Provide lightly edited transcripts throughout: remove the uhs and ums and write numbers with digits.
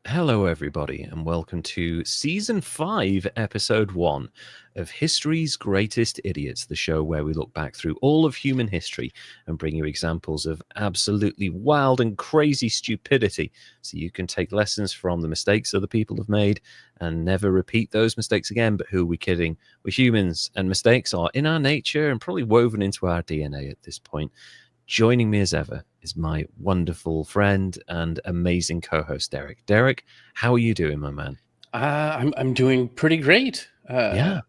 Hello, everybody, and welcome to Season 5, Episode 1 of History's Greatest Idiots, the show where we look back through all of human history and bring you examples of absolutely wild and crazy stupidity so you can take lessons from the mistakes other people have made and never repeat those mistakes again. But who are we kidding? We're humans, and mistakes are in our nature and probably woven into our DNA at this point. Joining me as ever is my wonderful friend and amazing co-host, Derek. Derek, how are you doing, my man? I'm doing pretty great. Yeah.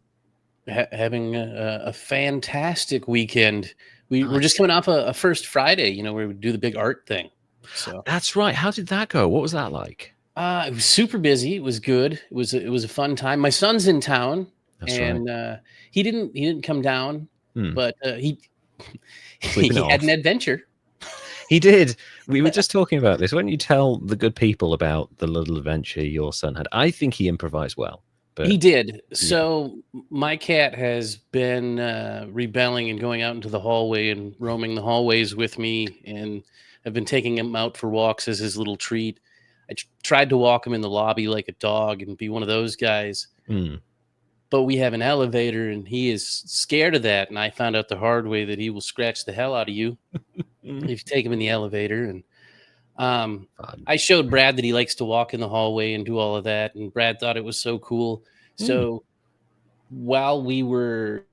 Having a fantastic weekend. We're just coming off a First Friday, where we do the big art thing. So That's right. How did that go? What was that like? it was super busy. It was good. It was a fun time. My son's in town, That's and he didn't come down, but he Sleeping had off. an adventure. He did. We were just talking about this. Why don't you tell the good people about the little adventure your son had? I think he improvised well. But He did. So my cat has been rebelling and going out into the hallway and roaming the hallways with me, and I've been taking him out for walks as his little treat. I tried to walk him in the lobby like a dog and be one of those guys. But we have an elevator, and he is scared of that. And I found out the hard way that he will scratch the hell out of you if you take him in the elevator. And I showed Brad that he likes to walk in the hallway and do all of that. And Brad thought it was so cool. So while we were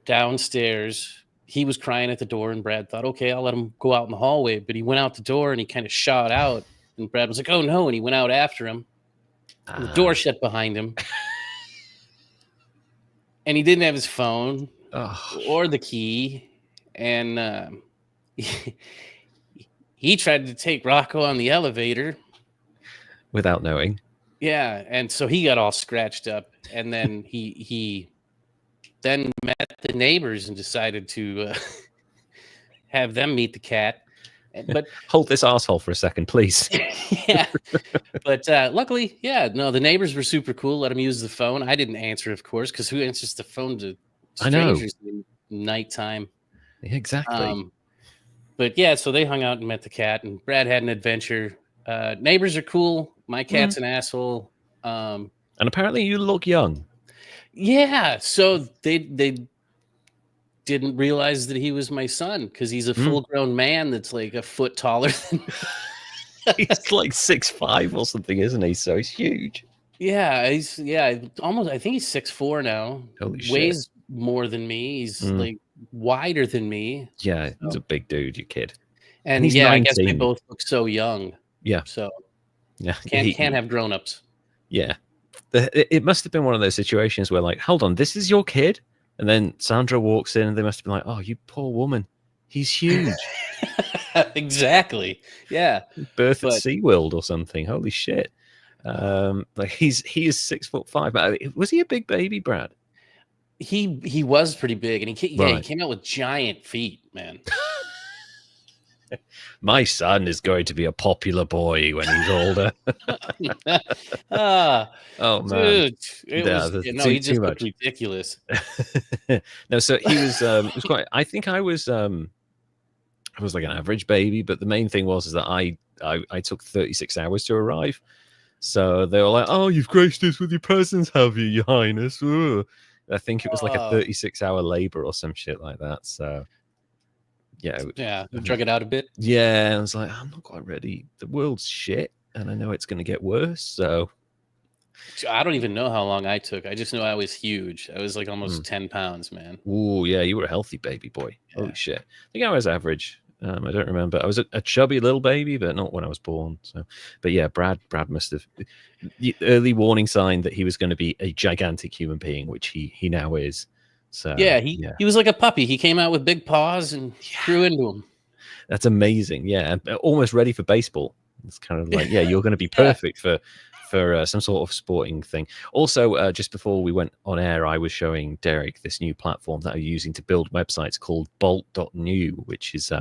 downstairs, he was crying at the door, and Brad thought, okay, I'll let him go out in the hallway. But he went out the door and he kind of shot out. And Brad was like, oh, no. And he went out after him. And the door shut behind him. And he didn't have his phone or the key. And he tried to take Rocco on the elevator. Without knowing. Yeah. And so he got all scratched up. And then he then met the neighbors and decided to have them meet the cat. But hold this asshole for a second, please. Yeah. But luckily, the neighbors were super cool. Let him use the phone. I didn't answer, of course, because who answers the phone to strangers in nighttime? Exactly. But yeah, so they hung out and met the cat, and Brad had an adventure. Neighbors are cool. My cat's an asshole. And apparently you look young. Yeah. So they didn't realize that he was my son because he's a full-grown man that's like a foot taller than me. He's like 6'5" or something, isn't he? So he's huge. Yeah, almost. I think he's 6'4" now. Holy shit. Weighs more than me. He's like wider than me. Yeah, he's a big dude, you kid. And he's 19. I guess we both look so young. Yeah. So yeah, can't have grown-ups. Yeah. It must have been one of those situations where, like, hold on, this is your kid? And then Sandra walks in and they must have been like, oh, you poor woman. He's huge. Exactly. Yeah. Birth at SeaWorld or something. Holy shit. Like he is 6'5". Was he a big baby, Brad? He was pretty big, and he came out with giant feet, man. My son is going to be a popular boy when he's older. Oh man, dude, he just looked ridiculous. No, so he was. It was quite. I think I was like an average baby, but the main thing was that I took 36 hours to arrive. So they were like, "Oh, you've graced us with your presence, have you, Your Highness?" Ooh. I think it was like a 36-hour labor or some shit like that. So. Yeah, drug it out a bit. Yeah, I was like, I'm not quite ready. The world's shit, and I know it's going to get worse. So, I don't even know how long I took. I just know I was huge. I was like almost Mm. 10 pounds, man. Ooh, yeah, you were a healthy baby boy. Holy Yeah. shit. I think I was average. I don't remember. I was a chubby little baby, but not when I was born. So, but yeah, Brad must have the early warning sign that he was going to be a gigantic human being, which he now is. So Yeah, yeah, he was like a puppy. He came out with big paws and grew into him. that's amazing. Yeah, and almost ready for baseball. It's kind of like, yeah, you're going to be Yeah. perfect for some sort of sporting thing. Also, just before we went on air, I was showing Derek this new platform that I'm using to build websites called Bolt.new, which is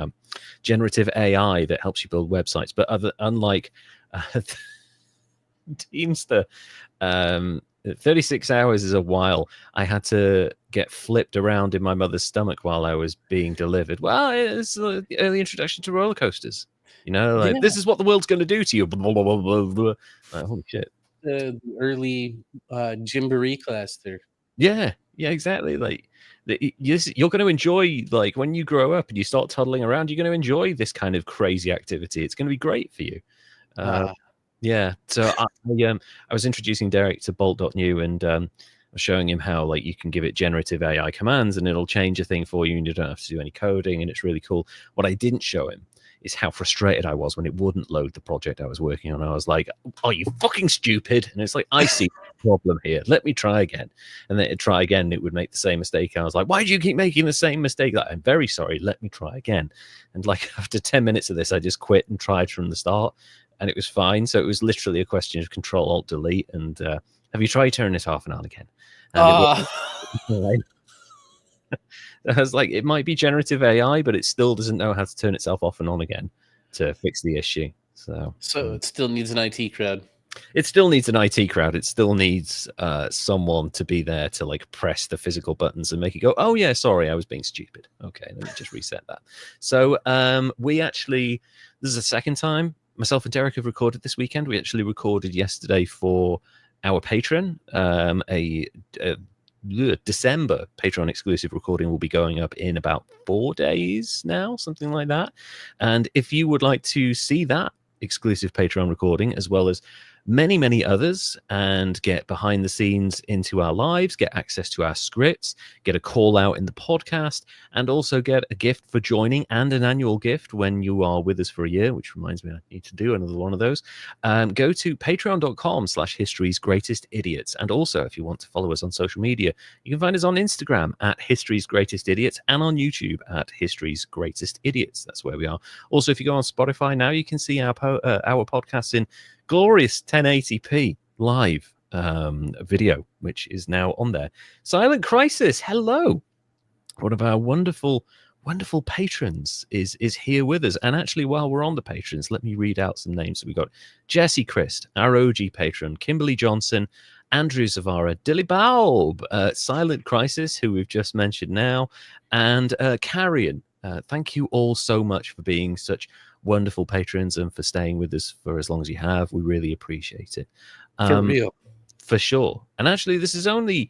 generative AI that helps you build websites. But unlike Teamster, 36 hours is a while. I had to get flipped around in my mother's stomach while I was being delivered. Well, it's the early introduction to roller coasters. You know, like, Yeah. this is what the world's going to do to you. Blah, blah, blah, blah, blah. Like, holy shit. The early Gymboree class there. Yeah, yeah, exactly. Like, you're going to enjoy, like, when you grow up and you start toddling around, you're going to enjoy this kind of crazy activity. It's going to be great for you. Uh, Ah. Yeah. So I was introducing Derek to Bolt.new, and I was showing him how, like, you can give it generative AI commands and it'll change a thing for you and you don't have to do any coding, and it's really cool. What I didn't show him is how frustrated I was when it wouldn't load the project I was working on. I was like, "Are you fucking stupid?" And it's like, "I see a problem here. Let me try again." And then it'd try again, and it would make the same mistake. And I was like, "Why do you keep making the same mistake?" Like, "I'm very sorry. Let me try again." And like after 10 minutes of this, I just quit and tried from the start, and it was fine. So it was literally a question of Control Alt Delete. And have you tried turning it off and on again? And it was fine. I was like, it might be generative AI, but it still doesn't know how to turn itself off and on again to fix the issue. So it still needs an IT crowd. it still needs an IT crowd. It still needs someone to be there to, like, press the physical buttons and make it go, "Oh yeah, sorry, I was being stupid. Okay, let me just reset that." So we actually, this is the second time myself and Derek have recorded this weekend. We actually recorded yesterday for our patron. A December Patreon exclusive recording will be going up in about 4 days now, something like that. And if you would like to see that exclusive Patreon recording, as well as many others, and get behind the scenes into our lives, get access to our scripts, get a call out in the podcast, and also get a gift for joining and an annual gift when you are with us for a year, which reminds me I need to do another one of those, go to patreon.com/history's greatest idiots. And also, if you want to follow us on social media, you can find us on Instagram at history's greatest idiots and on YouTube at history's greatest idiots. That's where we are. Also, if you go on Spotify now, you can see our podcasts in glorious 1080p live video, which is now on there. Silent Crisis, hello. One of our wonderful patrons is here with us. And actually, while we're on the patrons, let me read out some names. So we got Jesse Christ, our OG patron, Kimberly Johnson, Andrew Zavara, Dilly Baub, Silent Crisis, who we've just mentioned now, and Carrion. Thank you all so much for being such wonderful patrons and for staying with us for as long as you have. We really appreciate it. For real. For sure. And actually, this is only,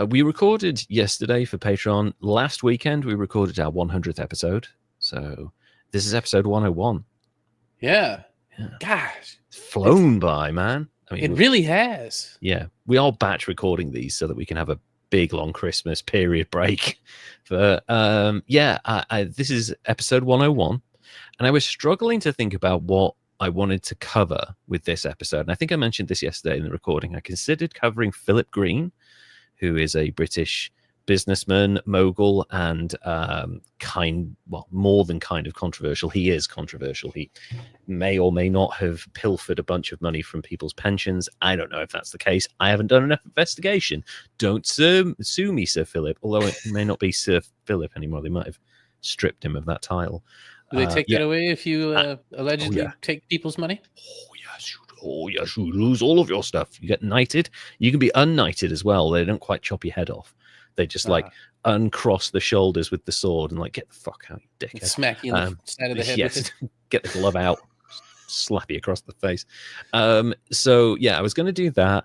we recorded yesterday for Patreon. Last weekend, we recorded our 100th episode. So this is episode 101. Yeah. Yeah. Gosh. It's flown by, man. I mean, It really has. yeah, we are batch recording these so that we can have a big long Christmas period break. But this is episode 101. And I was struggling to think about what I wanted to cover with this episode. And I think I mentioned this yesterday in the recording. I considered covering Philip Green, who is a British businessman, mogul, and more than kind of controversial. He is controversial. He may or may not have pilfered a bunch of money from people's pensions. I don't know if that's the case. I haven't done enough investigation. Don't sue me, Sir Philip, although it may not be Sir Philip anymore. They might have stripped him of that title. Do they take that away if you allegedly take people's money? Oh, yes, you lose all of your stuff. You get knighted. You can be unknighted as well. They don't quite chop your head off. They just uncross the shoulders with the sword and like, get the fuck out, you dickhead. Smack you in the side of the head. Yes, get the glove out, slap you across the face. So yeah, I was going to do that.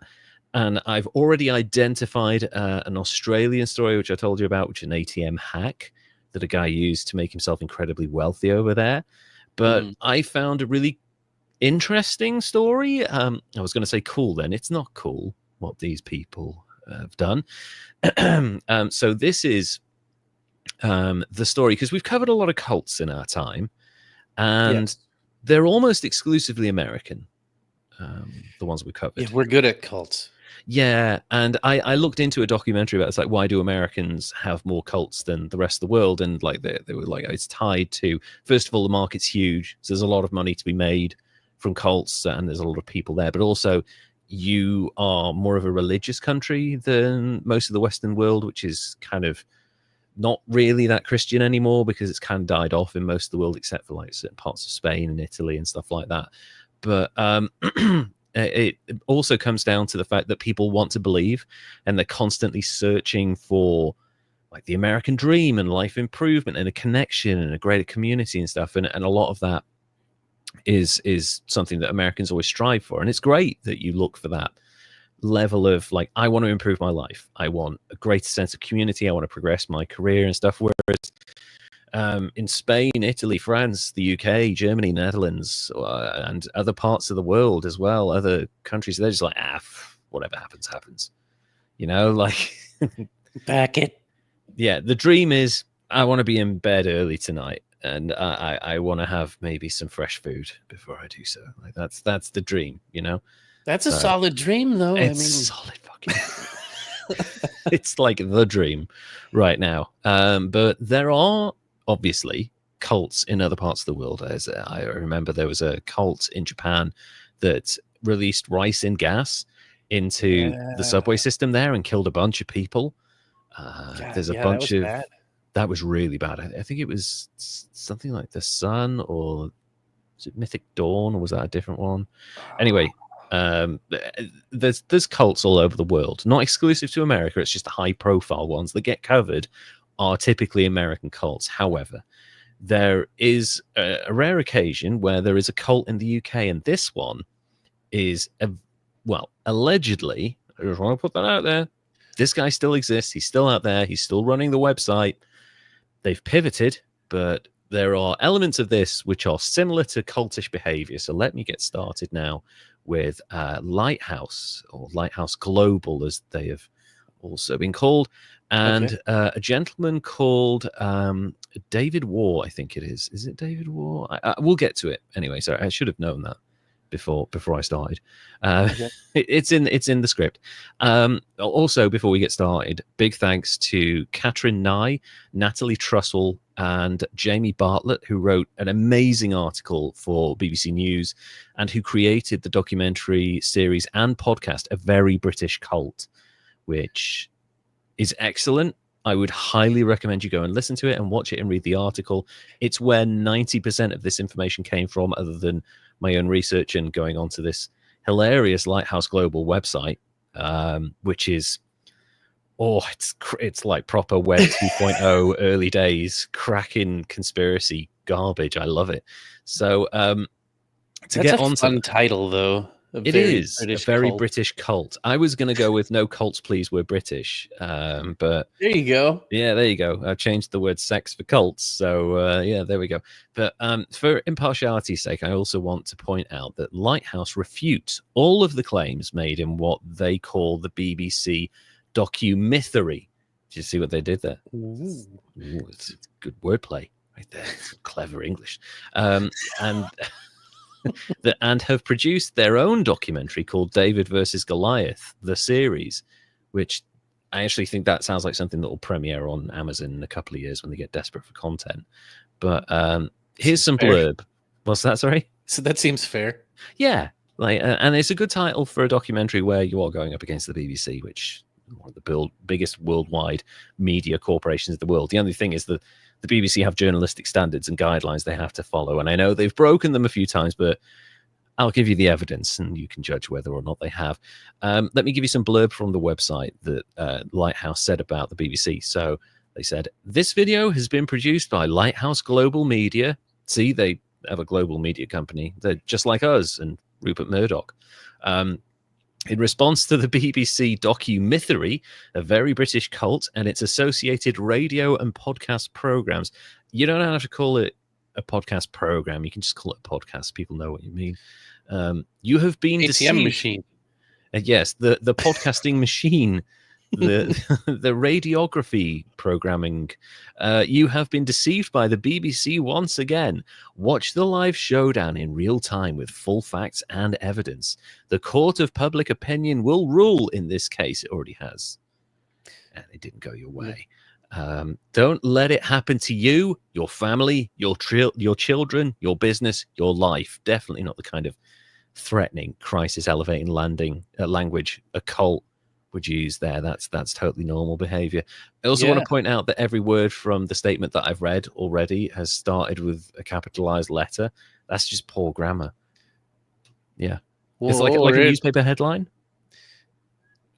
And I've already identified an Australian story, which I told you about, which is an ATM hack that a guy used to make himself incredibly wealthy over there. But I found a really interesting story. I was going to say cool. Then it's not cool what these people have done. So this is the story, because we've covered a lot of cults in our time, and Yes. they're almost exclusively American. The ones we covered. Yeah, we're good at cults. Yeah, and I looked into a documentary about, it's like, why do Americans have more cults than the rest of the world? And like they were like, it's tied to, first of all, the market's huge, so there's a lot of money to be made from cults, and there's a lot of people there. But also, you are more of a religious country than most of the Western world, which is kind of not really that Christian anymore, because it's kind of died off in most of the world, except for like certain parts of Spain and Italy and stuff like that. But it also comes down to the fact that people want to believe, and they're constantly searching for like the American dream and life improvement and a connection and a greater community and stuff. And a lot of that is something that Americans always strive for. And it's great that you look for that level of like, I want to improve my life. I want a greater sense of community. I want to progress my career and stuff. Whereas in Spain, Italy, France, the UK, Germany, Netherlands, and other parts of the world as well, other countries, they're just like, whatever happens, happens. You know, like, Back it. yeah, the dream is, I want to be in bed early tonight, and I want to have maybe some fresh food before I do so. Like that's the dream, you know. That's a solid dream, though. It's solid fucking. It's like the dream right now. But there are obviously cults in other parts of the world. As I remember, there was a cult in Japan that released ricin gas into the subway system there and killed a bunch of people. There's a bunch of bad. That was really bad. I think it was something like the Sun, or was it Mythic Dawn, or was that a different one? Anyway, there's cults all over the world, not exclusive to America. It's just the high profile ones that get covered are typically American cults. However, there is a rare occasion where there is a cult in the UK, and this one is allegedly, I just want to put that out there, this guy still exists. He's still out there. He's still running the website. They've pivoted, but there are elements of this which are similar to cultish behavior. So let me get started now with Lighthouse, or Lighthouse Global, as they have also been called, and a gentleman called David Waugh, I think it is. Is it David Waugh? We'll get to it anyway. So I should have known that before I started. It's in the script. Also, before we get started, big thanks to Catherine Nye, Natalie Trussell, and Jamie Bartlett, who wrote an amazing article for BBC News and who created the documentary series and podcast A Very British Cult, which is excellent. I would highly recommend you go and listen to it and watch it and read the article. It's where 90% of this information came from, other than my own research and going onto this hilarious Lighthouse Global website, which is, it's like proper Web 2.0 early days, cracking conspiracy garbage. I love it. So that's a fun title, though. It is a very British cult. I was going to go with no cults, please, we're British. But there you go. Yeah, there you go. I've changed the word sex for cults. So yeah, there we go. But for impartiality's sake, I also want to point out that Lighthouse refutes all of the claims made in what they call the BBC documentary. Did you see what they did there? Ooh, it's good wordplay right there. It's clever English. And and have produced their own documentary called David versus Goliath, the series, which I actually think that sounds like something that will premiere on Amazon in a couple of years when they get desperate for content. But here's some blurb. What's that, sorry? So that seems fair. Yeah, like, and it's a good title for a documentary where you are going up against the BBC, which is one of the biggest worldwide media corporations of the world. The only thing is that the BBC have journalistic standards and guidelines they have to follow. And I know they've broken them a few times, but I'll give you the evidence and you can judge whether or not they have. Let me give you some blurb from the website that Lighthouse said about the BBC. So they said, this video has been produced by Lighthouse Global Media. See, they have a global media company. They're just like us and Rupert Murdoch. In response to the BBC documentary, A Very British Cult, and its associated radio and podcast programs. You don't have to call it a podcast program. You can just call it a podcast. People know what you mean. You have been ATM deceived. machine. Yes, the podcasting machine, the the radiography programming. You have been deceived by the BBC once again. Watch the live showdown in real time with full facts and evidence. The court of public opinion will rule in this case. It already has, and it didn't go your way. Don't let it happen to you, your family, your children, your business, your life. Definitely not the kind of threatening, crisis elevating language a cult would use there. That's totally normal behavior. I also want to point out that every word from the statement that I've read already has started with a capitalized letter. That's just poor grammar. Yeah. It's like a newspaper headline.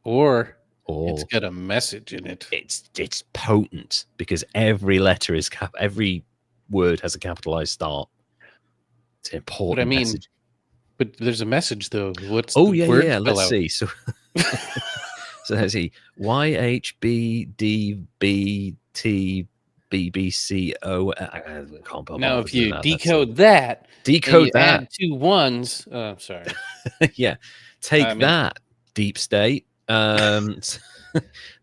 Or it's got a message in it. It's potent because every letter is every word has a capitalized start. It's an important message. But there's a message though. What's yeah. Let's see. So let's see. YHBDBTBBCO. I can't bother. Now, if you decode that, add 2 1s. Sorry. Yeah. Take that, deep state.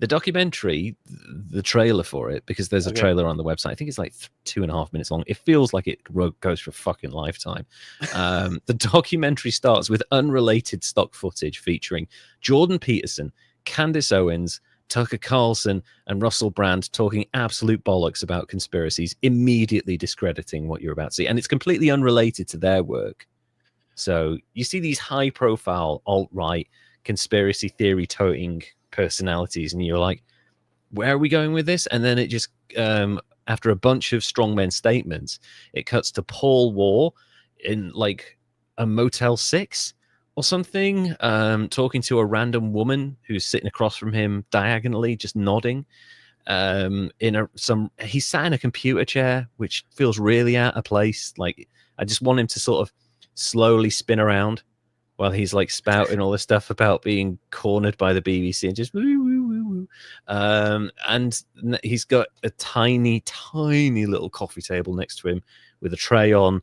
The documentary, the trailer for it, because there's a trailer on the website. I think it's like 2.5 minutes long. It feels like it goes for a fucking lifetime. The documentary starts with unrelated stock footage featuring Jordan Peterson, Candace Owens, Tucker Carlson, and Russell Brand talking absolute bollocks about conspiracies, immediately discrediting what you're about to see. And it's completely unrelated to their work. So you see these high-profile alt-right conspiracy theory toting personalities, and you're like, where are we going with this? And then it just after a bunch of strongmen statements, it cuts to Paul Waugh in like a Motel 6 or something, talking to a random woman who's sitting across from him diagonally, just nodding. He's sat in a computer chair, which feels really out of place. Like, I just want him to sort of slowly spin around while he's like spouting all this stuff about being cornered by the BBC and just woo, woo, woo, woo. And he's got a tiny, tiny little coffee table next to him with a tray on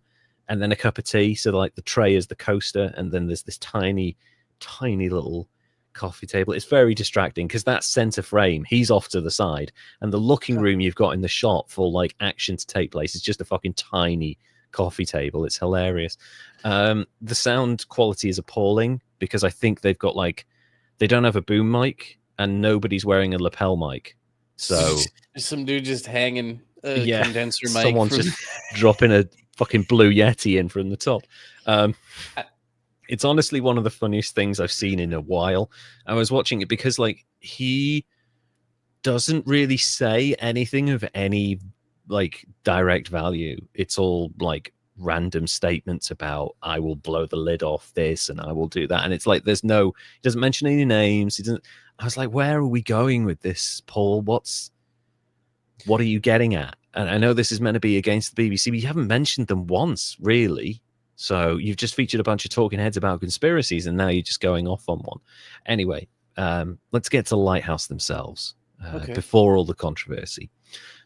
and then a cup of tea. So like the tray is the coaster, and then there's this tiny, tiny little coffee table. It's very distracting because that's center frame. He's off to the side, and the looking room you've got in the shot for like action to take place is just a fucking tiny coffee table. It's hilarious. The sound quality is appalling because I think they've got they don't have a boom mic and nobody's wearing a lapel mic. So some dude just hanging a condenser mic. Someone's just dropping a fucking Blue Yeti in from the top. It's honestly one of the funniest things I've seen in a while. I was watching it because he doesn't really say anything of any direct value. It's all random statements about I will blow the lid off this and I will do that, and it's he doesn't mention any names. I was like, where are we going with this, Paul? What are you getting at? And I know this is meant to be against the BBC, but you haven't mentioned them once, really. So you've just featured a bunch of talking heads about conspiracies, and now you're just going off on one. Anyway, let's get to Lighthouse themselves before all the controversy.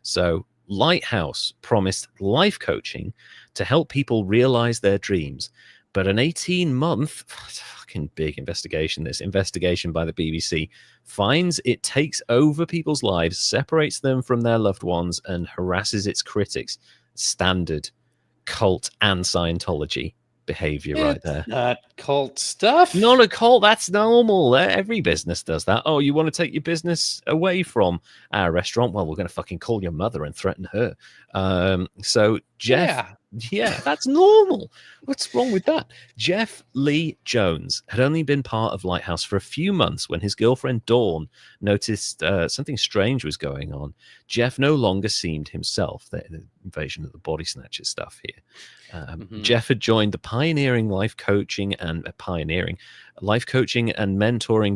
So Lighthouse promised life coaching to help people realize their dreams, but an 18-month fucking big investigation by the BBC finds it takes over people's lives, separates them from their loved ones, and harasses its critics. Standard cult and Scientology behavior right there. Not cult stuff. Not a cult. That's normal. Every business does that. Oh, you want to take your business away from our restaurant? Well, we're going to fucking call your mother and threaten her. So Jeff, yeah, that's normal. What's wrong with that? Jeff Lee Jones had only been part of Lighthouse for a few months when his girlfriend Dawn noticed something strange was going on. Jeff no longer seemed himself. The invasion of the body snatchers stuff here. Jeff had joined the pioneering life coaching and mentoring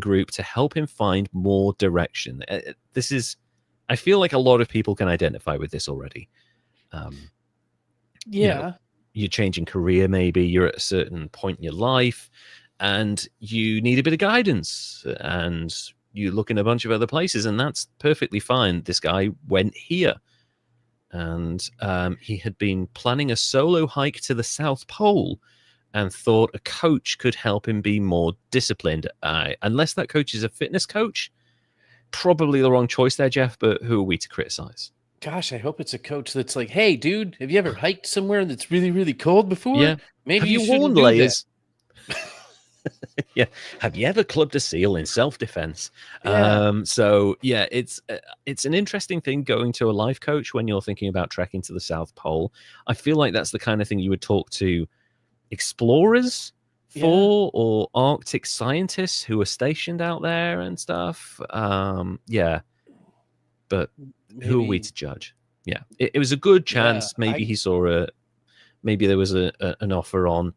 group to help him find more direction. I feel like a lot of people can identify with this already. You're changing career, maybe you're at a certain point in your life and you need a bit of guidance, and you look in a bunch of other places, and that's perfectly fine. This guy went here. and he had been planning a solo hike to the South Pole and thought a coach could help him be more disciplined. Unless that coach is a fitness coach, probably the wrong choice there, Jeff, but who are we to criticize? Gosh, I hope it's a coach that's like, hey, dude, have you ever hiked somewhere that's really, really cold before? Yeah. Maybe Have you you worn shouldn't do that. layers? Yeah. Have you ever clubbed a seal in self-defense? Yeah. So yeah, it's an interesting thing going to a life coach when you're thinking about trekking to the South Pole. I feel like that's the kind of thing you would talk to explorers Yeah. for, or Arctic scientists who are stationed out there and stuff. Yeah, but who are we Maybe. to judge? Yeah, it was a good Yeah. chance. Maybe he saw maybe there was an offer on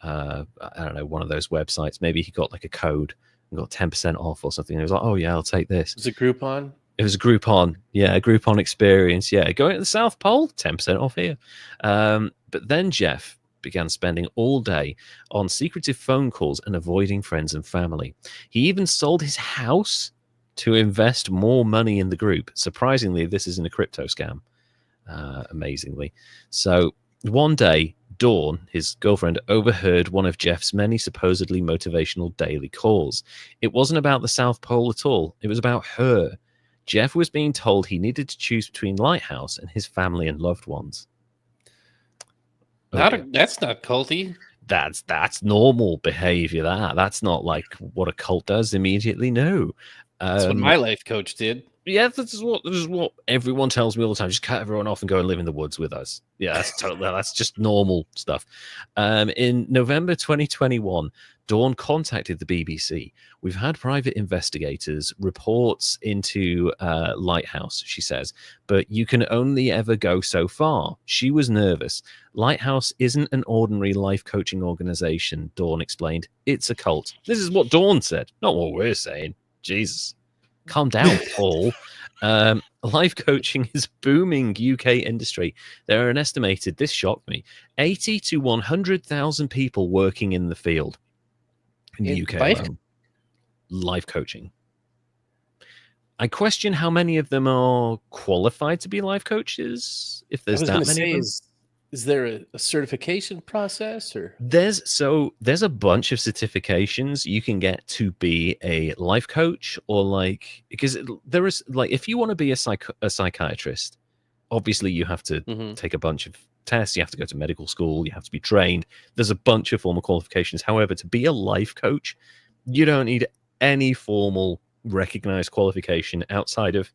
I don't know, one of those websites. Maybe he got like a code and got 10% off or something. And he was like, oh yeah, I'll take this. Was it Groupon? It was a Groupon. Yeah, a Groupon experience. Yeah, going to the South Pole, 10% off here. But then Jeff began spending all day on secretive phone calls and avoiding friends and family. He even sold his house to invest more money in the group. Surprisingly, this isn't a crypto scam, amazingly. So one day, Dawn, his girlfriend, overheard one of Jeff's many supposedly motivational daily calls. It wasn't about the South Pole at all. It was about her. Jeff was being told he needed to choose between Lighthouse and his family and loved ones. That's not culty. That's normal behavior. That's not like what a cult does immediately. No. That's what my life coach did. Yeah, this is what everyone tells me all the time. Just cut everyone off and go and live in the woods with us. Yeah, that's just normal stuff. In November 2021, Dawn contacted the BBC. We've had private investigators reports into Lighthouse, she says, but you can only ever go so far. She was nervous. Lighthouse isn't an ordinary life coaching organization, Dawn explained. It's a cult. This is what Dawn said, not what we're saying. Jesus. Calm down, Paul. Life coaching is booming UK industry. There are an estimated, this shocked me, 80 to 100,000 people working in the field in the UK alone. Life coaching. I question how many of them are qualified to be life coaches. If there's that many of them. Is there a certification process, or there's a bunch of certifications you can get to be a life coach, or like, because there is like, if you want to be a psychiatrist, obviously you have to take a bunch of tests, you have to go to medical school, you have to be trained. There's a bunch of formal qualifications. However, to be a life coach, you don't need any formal recognized qualification outside of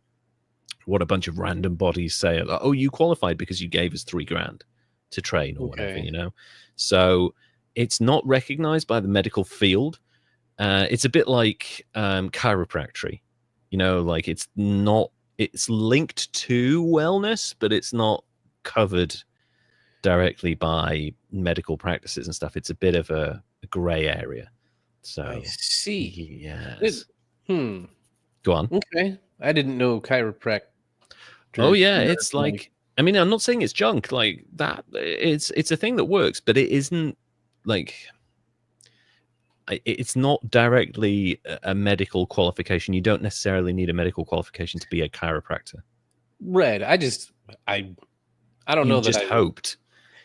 what a bunch of random bodies say. Oh, you qualified because you gave us $3,000 to train or whatever, you know. So it's not recognized by the medical field. It's a bit like chiropractic, you know, like it's linked to wellness, but it's not covered directly by medical practices and stuff. It's a bit of a gray area. So I see. Yes. Go on. Okay. I didn't know chiropractic. Oh yeah, it's like, I mean, I'm not saying it's junk like that. It's a thing that works, but it isn't like, it's not directly a medical qualification. You don't necessarily need a medical qualification to be a chiropractor. Right. I don't know that I hoped.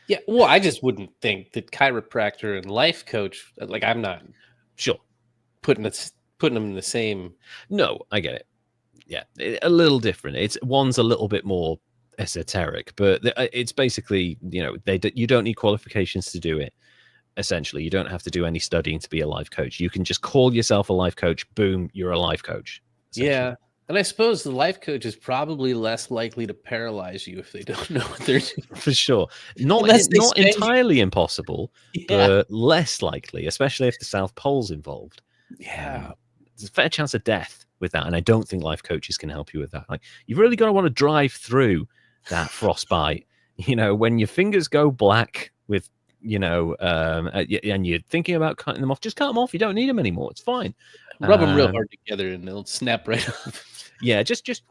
Yeah. Well, I just wouldn't think that chiropractor and life coach, like, I'm not sure putting them in the same. No, I get it. Yeah, a little different. One's a little bit more esoteric, but it's basically, you know, you don't need qualifications to do it. Essentially, you don't have to do any studying to be a life coach. You can just call yourself a life coach. Boom, you're a life coach. Yeah. And I suppose the life coach is probably less likely to paralyze you if they don't know what they're doing. For sure. Not entirely impossible, but less likely, especially if the South Pole's involved. Yeah. There's a fair chance of death with that. And I don't think life coaches can help you with that. Like, you've really got to want to drive through that frostbite. You know, when your fingers go black with, you know, and you're thinking about cutting them off, just cut them off. You don't need them anymore. It's fine. Rub them real hard together and they'll snap right off. Yeah, just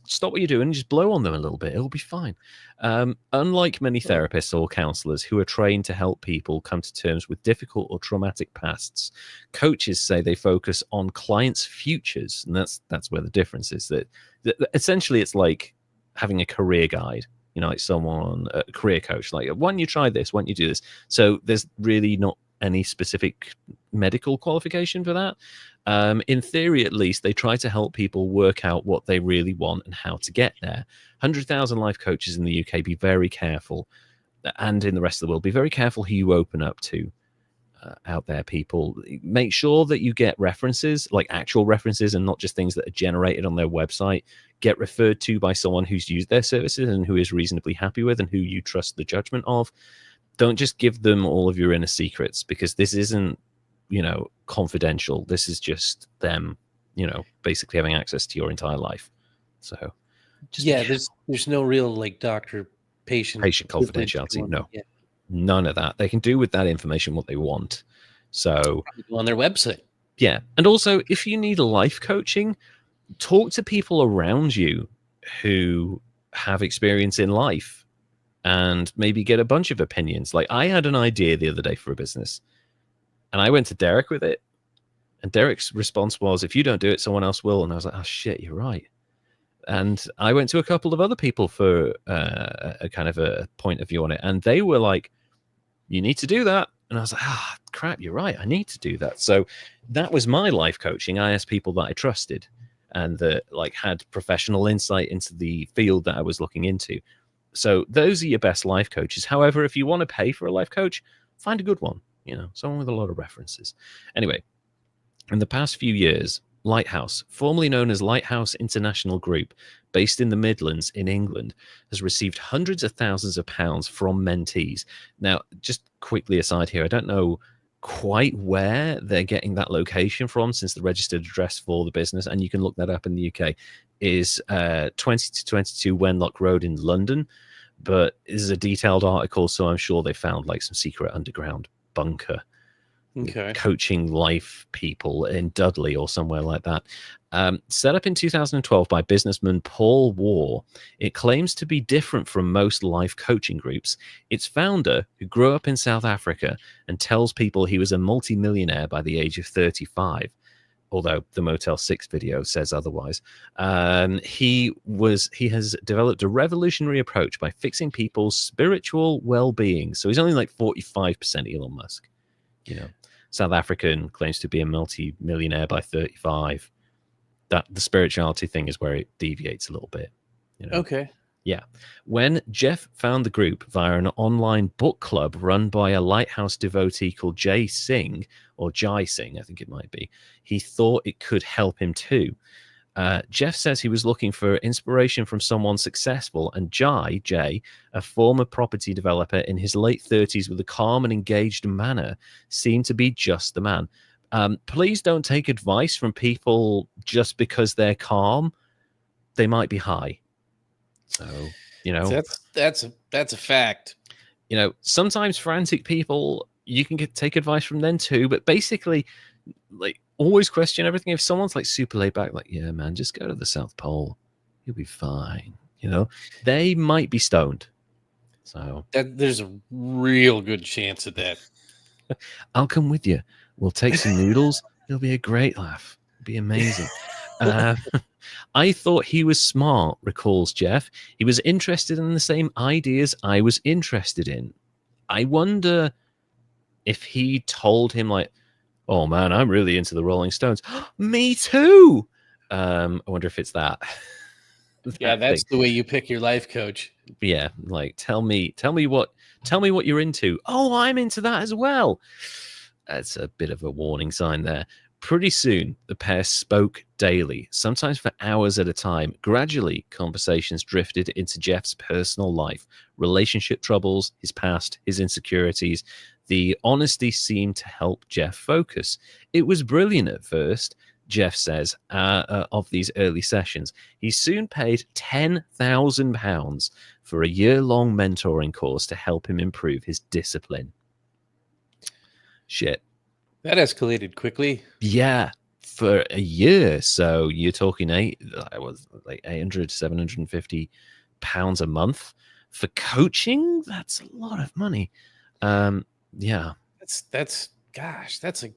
stop what you're doing and just blow on them a little bit. It'll be fine. Unlike many therapists or counselors who are trained to help people come to terms with difficult or traumatic pasts, coaches say they focus on clients' futures, and that's where the difference is. That essentially it's like having a career guide, like someone, a career coach, like, why don't you try this? Why don't you do this? So there's really not any specific medical qualification for that. In theory, at least, they try to help people work out what they really want and how to get there. 100,000 life coaches in the UK, be very careful. And in the rest of the world, be very careful who you open up to. Out there, people, make sure that you get references, like actual references, and not just things that are generated on their website. Get referred to by someone who's used their services and who is reasonably happy with and who you trust the judgment of. Don't just give them all of your inner secrets, because this isn't, confidential. This is just them, basically having access to your entire life. So just there's no real like doctor patient confidentiality. No. Yeah. None of that. They can do with that information what they want. So on their website. Yeah. And also, if you need life coaching, talk to people around you who have experience in life and maybe get a bunch of opinions. Like, I had an idea the other day for a business, and I went to Derek with it. And Derek's response was, if you don't do it, someone else will. And I was like, oh, shit, you're right. And I went to a couple of other people for a kind of a point of view on it. And they were like, you need to do that. And I was like, crap, you're right. I need to do that. So that was my life coaching. I asked people that I trusted and that like had professional insight into the field that I was looking into. So those are your best life coaches. However, if you want to pay for a life coach, find a good one, someone with a lot of references. Anyway, in the past few years, Lighthouse, formerly known as Lighthouse International Group, based in the Midlands in England, has received hundreds of thousands of pounds from mentees. Now, just quickly aside here, I don't know quite where they're getting that location from, since the registered address for the business, and you can look that up in the UK, is 20 to 22 Wenlock Road in London. But this is a detailed article, so I'm sure they found like some secret underground bunker. Okay. Coaching life people in Dudley or somewhere like that. Set up in 2012 by businessman Paul Waugh, it claims to be different from most life coaching groups. Its founder, who grew up in South Africa and tells people he was a multi-millionaire by the age of 35, although the Motel 6 video says otherwise, he has developed a revolutionary approach by fixing people's spiritual well-being. So he's only like 45% Elon Musk, South African, claims to be a multi-millionaire by 35. That the spirituality thing is where it deviates a little bit. Okay. Yeah. When Jeff found the group via an online book club run by a Lighthouse devotee called Jay Singh, or Jai Singh, I think it might be, he thought it could help him too. Jeff says he was looking for inspiration from someone successful, and Jay, a former property developer in his late 30s with a calm and engaged manner, seemed to be just the man. Please don't take advice from people just because they're calm. They might be high. So, that's a fact. Sometimes frantic people, you can take advice from them too, but basically, like, always question everything. If someone's like super laid back, like, yeah, man, just go to the South Pole, you'll be fine. They might be stoned. So there's a real good chance of that. I'll come with you. We'll take some noodles. It'll be a great laugh. It'll be amazing. I thought he was smart, recalls Jeff. He was interested in the same ideas I was interested in. I wonder if he told him, like, oh man, I'm really into the Rolling Stones. Me too. I wonder if it's that. Yeah, that's the way you pick your life coach. Yeah, like tell me what you're into. Oh, I'm into that as well. That's a bit of a warning sign there. Pretty soon, the pair spoke daily, sometimes for hours at a time. Gradually, conversations drifted into Jeff's personal life, relationship troubles, his past, his insecurities. The honesty seemed to help Jeff focus. It was brilliant at first, Jeff says, of these early sessions. He soon paid £10,000 for a year-long mentoring course to help him improve his discipline. Shit. That escalated quickly. Yeah, for a year. So you're talking like 800, 750 pounds a month for coaching. That's a lot of money. Yeah, that's a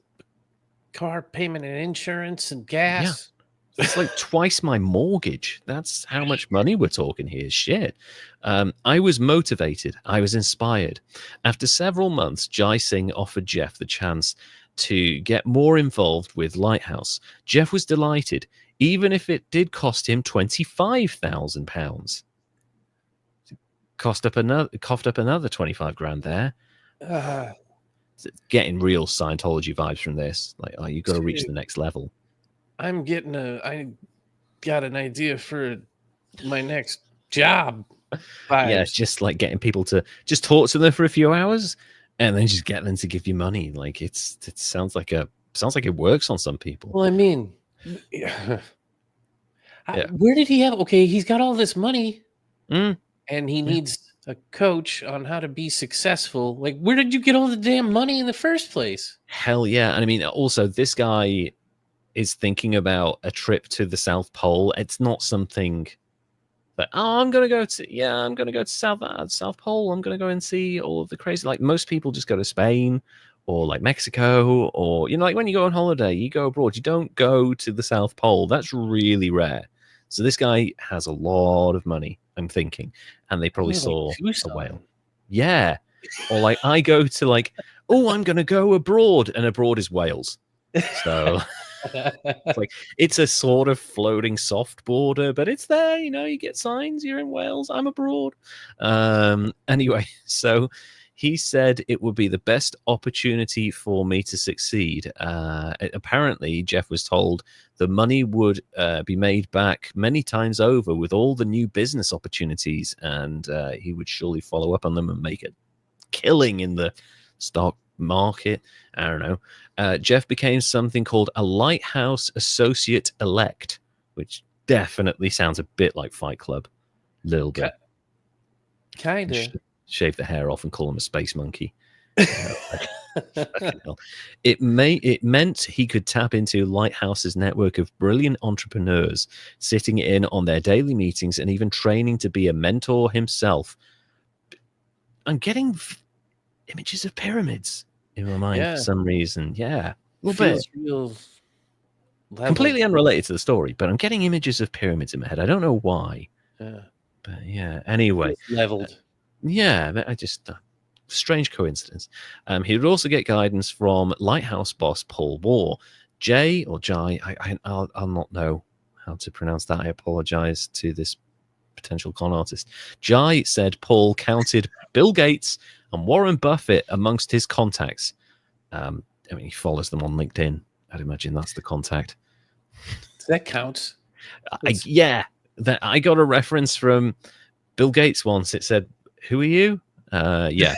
car payment and insurance and gas. It's like twice my mortgage. That's how much money we're talking here. Shit. I was motivated. I was inspired. After several months, Jai Singh offered Jeff the chance to get more involved with Lighthouse. Jeff was delighted, even if it did cost him £25,000. Coughed up another 25 grand there. Uh, Getting real Scientology vibes from this. Like, oh, you've got to reach the next level. I got an idea for my next job. Yeah, just like getting people to just talk to them for a few hours and then just get them to give you money. Like it sounds like it works on some people. Well, I mean, Yeah. where did he have? Okay, he's got all this money, Mm. and he needs a coach on how to be successful. Like, where did you get all the damn money in the first place? Hell yeah. And I mean, also, this guy is thinking about a trip to the South Pole. It's not something that, oh, I'm going to go to South Pole. I'm going to go and see all of the crazy, like most people just go to Spain or like Mexico, or, you know, like when you go on holiday, you go abroad, you don't go to the South Pole. That's really rare. So this guy has a lot of money, I'm thinking, and they probably saw a whale. Yeah. Or like I go to like, oh, I'm going to go abroad, and abroad is Wales. So it's like it's a sort of floating soft border, but it's there. You know, you get signs. You're in Wales. I'm abroad. Anyway, so he said it would be the best opportunity for me to succeed. Apparently, Jeff was told the money would be made back many times over with all the new business opportunities, and he would surely follow up on them and make a killing in the stock market. I don't know. Jeff became something called a Lighthouse Associate Elect, which definitely sounds a bit like Fight Club. Little bit. Kind of. Shave the hair off and call him a space monkey. It meant he could tap into Lighthouse's network of brilliant entrepreneurs, sitting in on their daily meetings and even training to be a mentor himself. I'm getting images of pyramids in my mind for some reason. Yeah, a little bit. Real completely unrelated to the story, but I'm getting images of pyramids in my head. I don't know why. But yeah, anyway. Leveled. Yeah, I just strange coincidence. He would also get guidance from Lighthouse boss Paul Waugh. Jay or Jai, I'll not know how to pronounce that. I apologize to this potential con artist. Jai said Paul counted Bill Gates and Warren Buffett amongst his contacts. I mean, he follows them on LinkedIn. I'd imagine that's the contact. That counts. Yeah, that I got a reference from Bill Gates once. It said, "Who are you?" Yeah.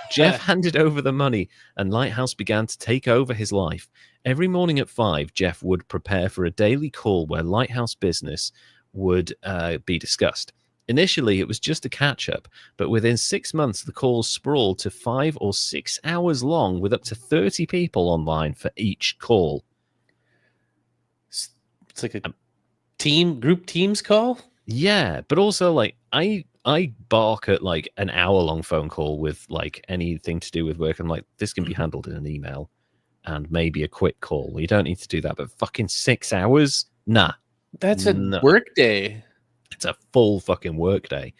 Jeff handed over the money, and Lighthouse began to take over his life. Every morning at 5, Jeff would prepare for a daily call where Lighthouse business would be discussed. Initially, it was just a catch-up, but within 6 months, the calls sprawled to 5 or 6 hours long, with up to 30 people online for each call. It's like a group teams call? Yeah, but also, like, I bark at, like, an hour-long phone call with, like, anything to do with work. I'm like, this can be handled in an email and maybe a quick call. You don't need to do that, but fucking 6 hours? Nah. That's a work day. It's a full fucking work day.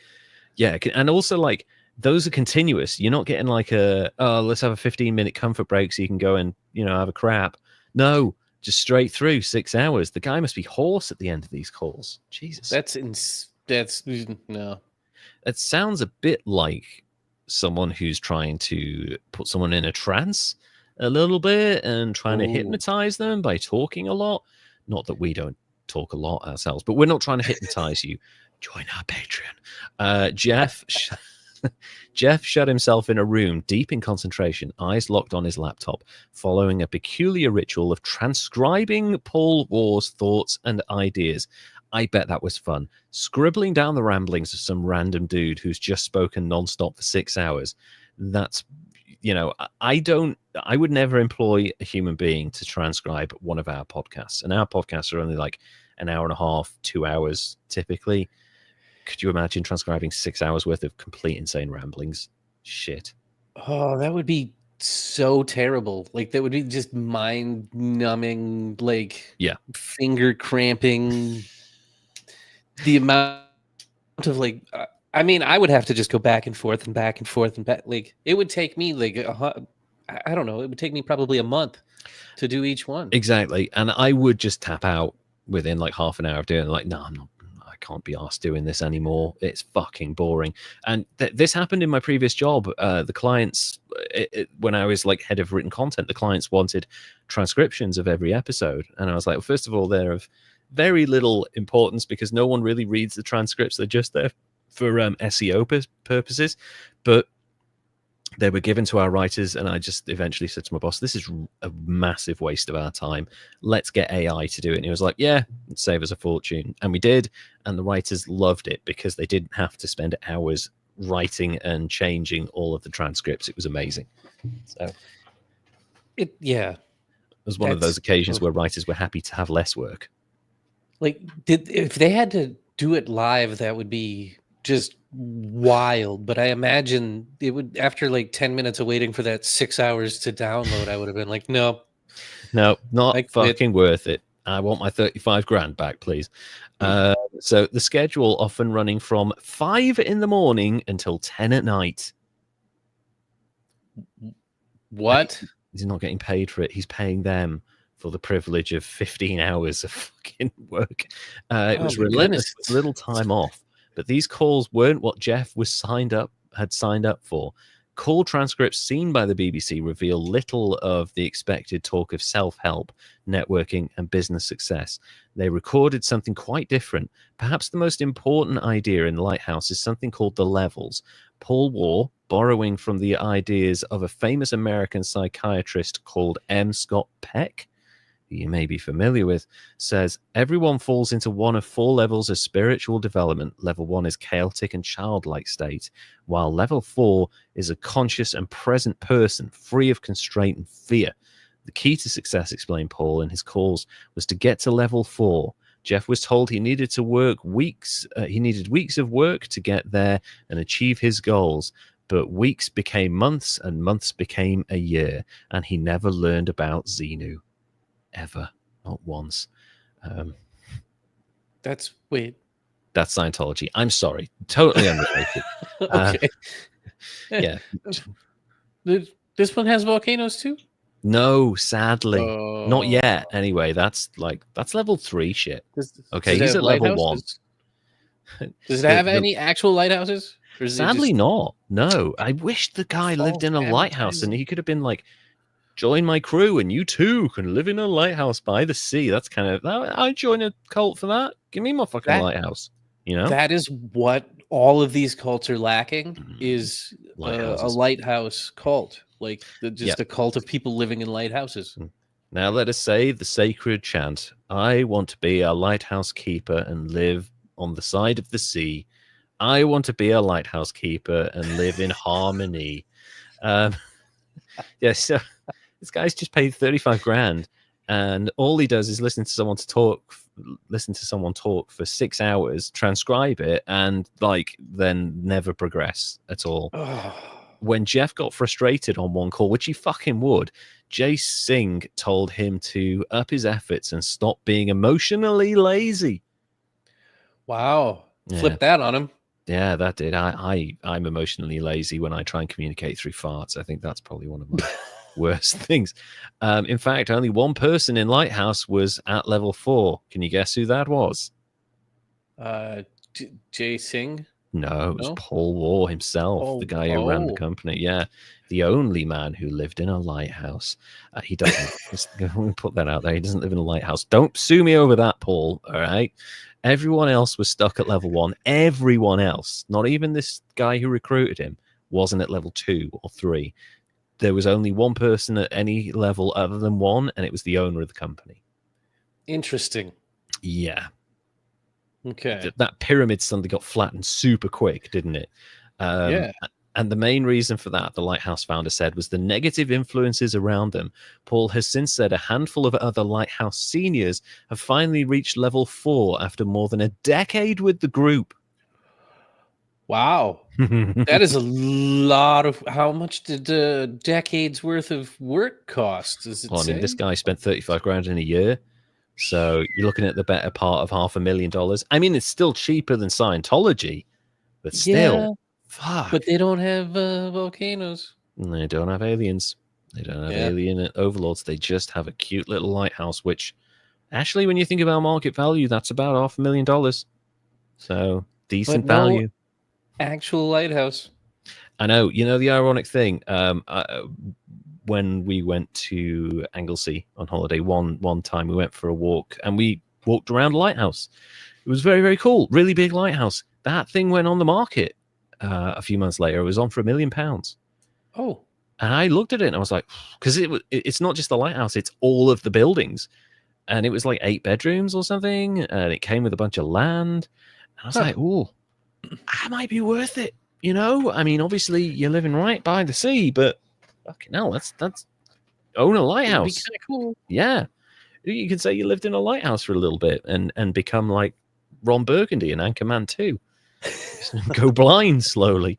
Yeah, and also, like, those are continuous. You're not getting like let's have a 15-minute comfort break so you can go and, you know, have a crap. No, just straight through 6 hours. The guy must be hoarse at the end of these calls. Jesus. That's no. It sounds a bit like someone who's trying to put someone in a trance a little bit and trying to hypnotize them by talking a lot. Not that we don't talk a lot ourselves, but we're not trying to hypnotize you. Join our Patreon. Jeff shut himself in a room deep in concentration, eyes locked on his laptop, following a peculiar ritual of transcribing Paul Waugh's thoughts and ideas. I bet that was fun. Scribbling down the ramblings of some random dude who's just spoken nonstop for 6 hours. That's, you know, I would never employ a human being to transcribe one of our podcasts. And our podcasts are only like an hour and a half, 2 hours typically. Could you imagine transcribing 6 hours worth of complete insane ramblings? Shit. Oh, that would be so terrible. Like that would be just mind numbing, like Yeah. finger cramping. The amount of like, I mean, I would have to just go back and forth and back and forth and back. Like it would take me like I don't know. It would take me probably a month to do each one. Exactly. And I would just tap out within like half an hour of doing it. Like, no, I'm not. I can't be asked doing this anymore. It's fucking boring. And this happened in my previous job. The clients, when I was like head of written content, the clients wanted transcriptions of every episode. And I was like, well, first of all, they're of very little importance because no one really reads the transcripts. They're just there for SEO purposes. But they were given to our writers, and I just eventually said to my boss, this is a massive waste of our time. Let's get AI to do it. And he was like, yeah, it'd save us a fortune. And we did. And the writers loved it because they didn't have to spend hours writing and changing all of the transcripts. It was amazing. So it was one of those occasions where writers were happy to have less work. Like, if they had to do it live, that would be just wild. But I imagine it would, after like 10 minutes of waiting for that 6 hours to download, I would have been like, no, not fucking worth it. I want my 35 grand back, please. So the schedule often running from 5 in the morning until 10 at night. What? He's not getting paid for it. He's paying them for the privilege of 15 hours of fucking work. It was relentless with little time off. But these calls weren't what Jeff had signed up for. Call transcripts seen by the BBC reveal little of the expected talk of self-help, networking, and business success. They recorded something quite different. Perhaps the most important idea in Lighthouse is something called the levels. Paul Waugh, borrowing from the ideas of a famous American psychiatrist called M. Scott Peck, who you may be familiar with, says everyone falls into one of 4 levels of spiritual development. Level 1 is chaotic and childlike state, while level 4 is a conscious and present person, free of constraint and fear. The key to success, explained Paul in his calls, was to get to level 4. Jeff was told he needed to work weeks. He needed weeks of work to get there and achieve his goals. But weeks became months, and months became a year, and he never learned about Xenu. Ever, not once. That's Scientology. I'm sorry, totally unrelated. Okay. Yeah. This one has volcanoes too? No, sadly, not yet. Anyway, that's level 3 shit. Okay, he's at level 1. Does it have any actual lighthouses? Sadly, not. No, I wish the guy lived in a lighthouse and he could have been like, join my crew and you too can live in a lighthouse by the sea. That's kind of, I'd join a cult for that. Give me my fucking lighthouse. You know, that is what all of these cults are lacking, is a lighthouse cult, like a cult of people living in lighthouses. Now let us say the sacred chant. I want to be a lighthouse keeper and live on the side of the sea. I want to be a lighthouse keeper and live in harmony. Yeah, so this guy's just paid 35 grand, and all he does is listen to someone talk for 6 hours, transcribe it, and then never progress at all. When Jeff got frustrated on one call, which he fucking would, Jay Singh told him to up his efforts and stop being emotionally lazy. Wow. Flip that on him. Yeah, that did. I'm emotionally lazy when I try and communicate through farts. I think that's probably one of my worst things. In fact, only one person in Lighthouse was at level 4. Can you guess who that was? Jay Singh? No, it was Paul Waugh himself, the guy who ran the company. Yeah, the only man who lived in a lighthouse. He doesn't. Just put that out there. He doesn't live in a lighthouse. Don't sue me over that, Paul. All right. Everyone else was stuck at level 1. Everyone else, not even this guy who recruited him, wasn't at level 2 or 3. There was only one person at any level other than 1, and it was the owner of the company. Interesting. Yeah. Okay. That pyramid suddenly got flattened super quick, didn't it? Yeah. And the main reason for that, the Lighthouse founder said, was the negative influences around them. Paul has since said a handful of other Lighthouse seniors have finally reached level 4 after more than a decade with the group. Wow. That is a lot of. How much did decades worth of work cost? Does it Well, I mean, this say? guy spent 35 grand in a year. So you're looking at the better part of $500,000. I mean, it's still cheaper than Scientology, but still, Yeah, fuck. but they don't have volcanoes. They don't have aliens. They don't have Yeah, alien overlords. They just have a cute little lighthouse, which actually, when you think about market value, that's about $500,000. So but decent no value. actual lighthouse. I know. You know the ironic thing. When we went to Anglesey on holiday, one time we went for a walk and we walked around a lighthouse. It was very, very cool. Really big lighthouse. That thing went on the market a few months later. It was on for £1,000,000. Oh, And I looked at it and I was like, because it's not just the lighthouse, it's all of the buildings. And it was like 8 bedrooms or something. And it came with a bunch of land. And I was huh. like, oh, that might be worth it. You know, I mean, obviously you're living right by the sea, but fucking hell, that's own a It'd be lighthouse. kind of cool. Yeah. You could say you lived in a lighthouse for a little bit and become like Ron Burgundy in Anchorman 2. Go blind slowly.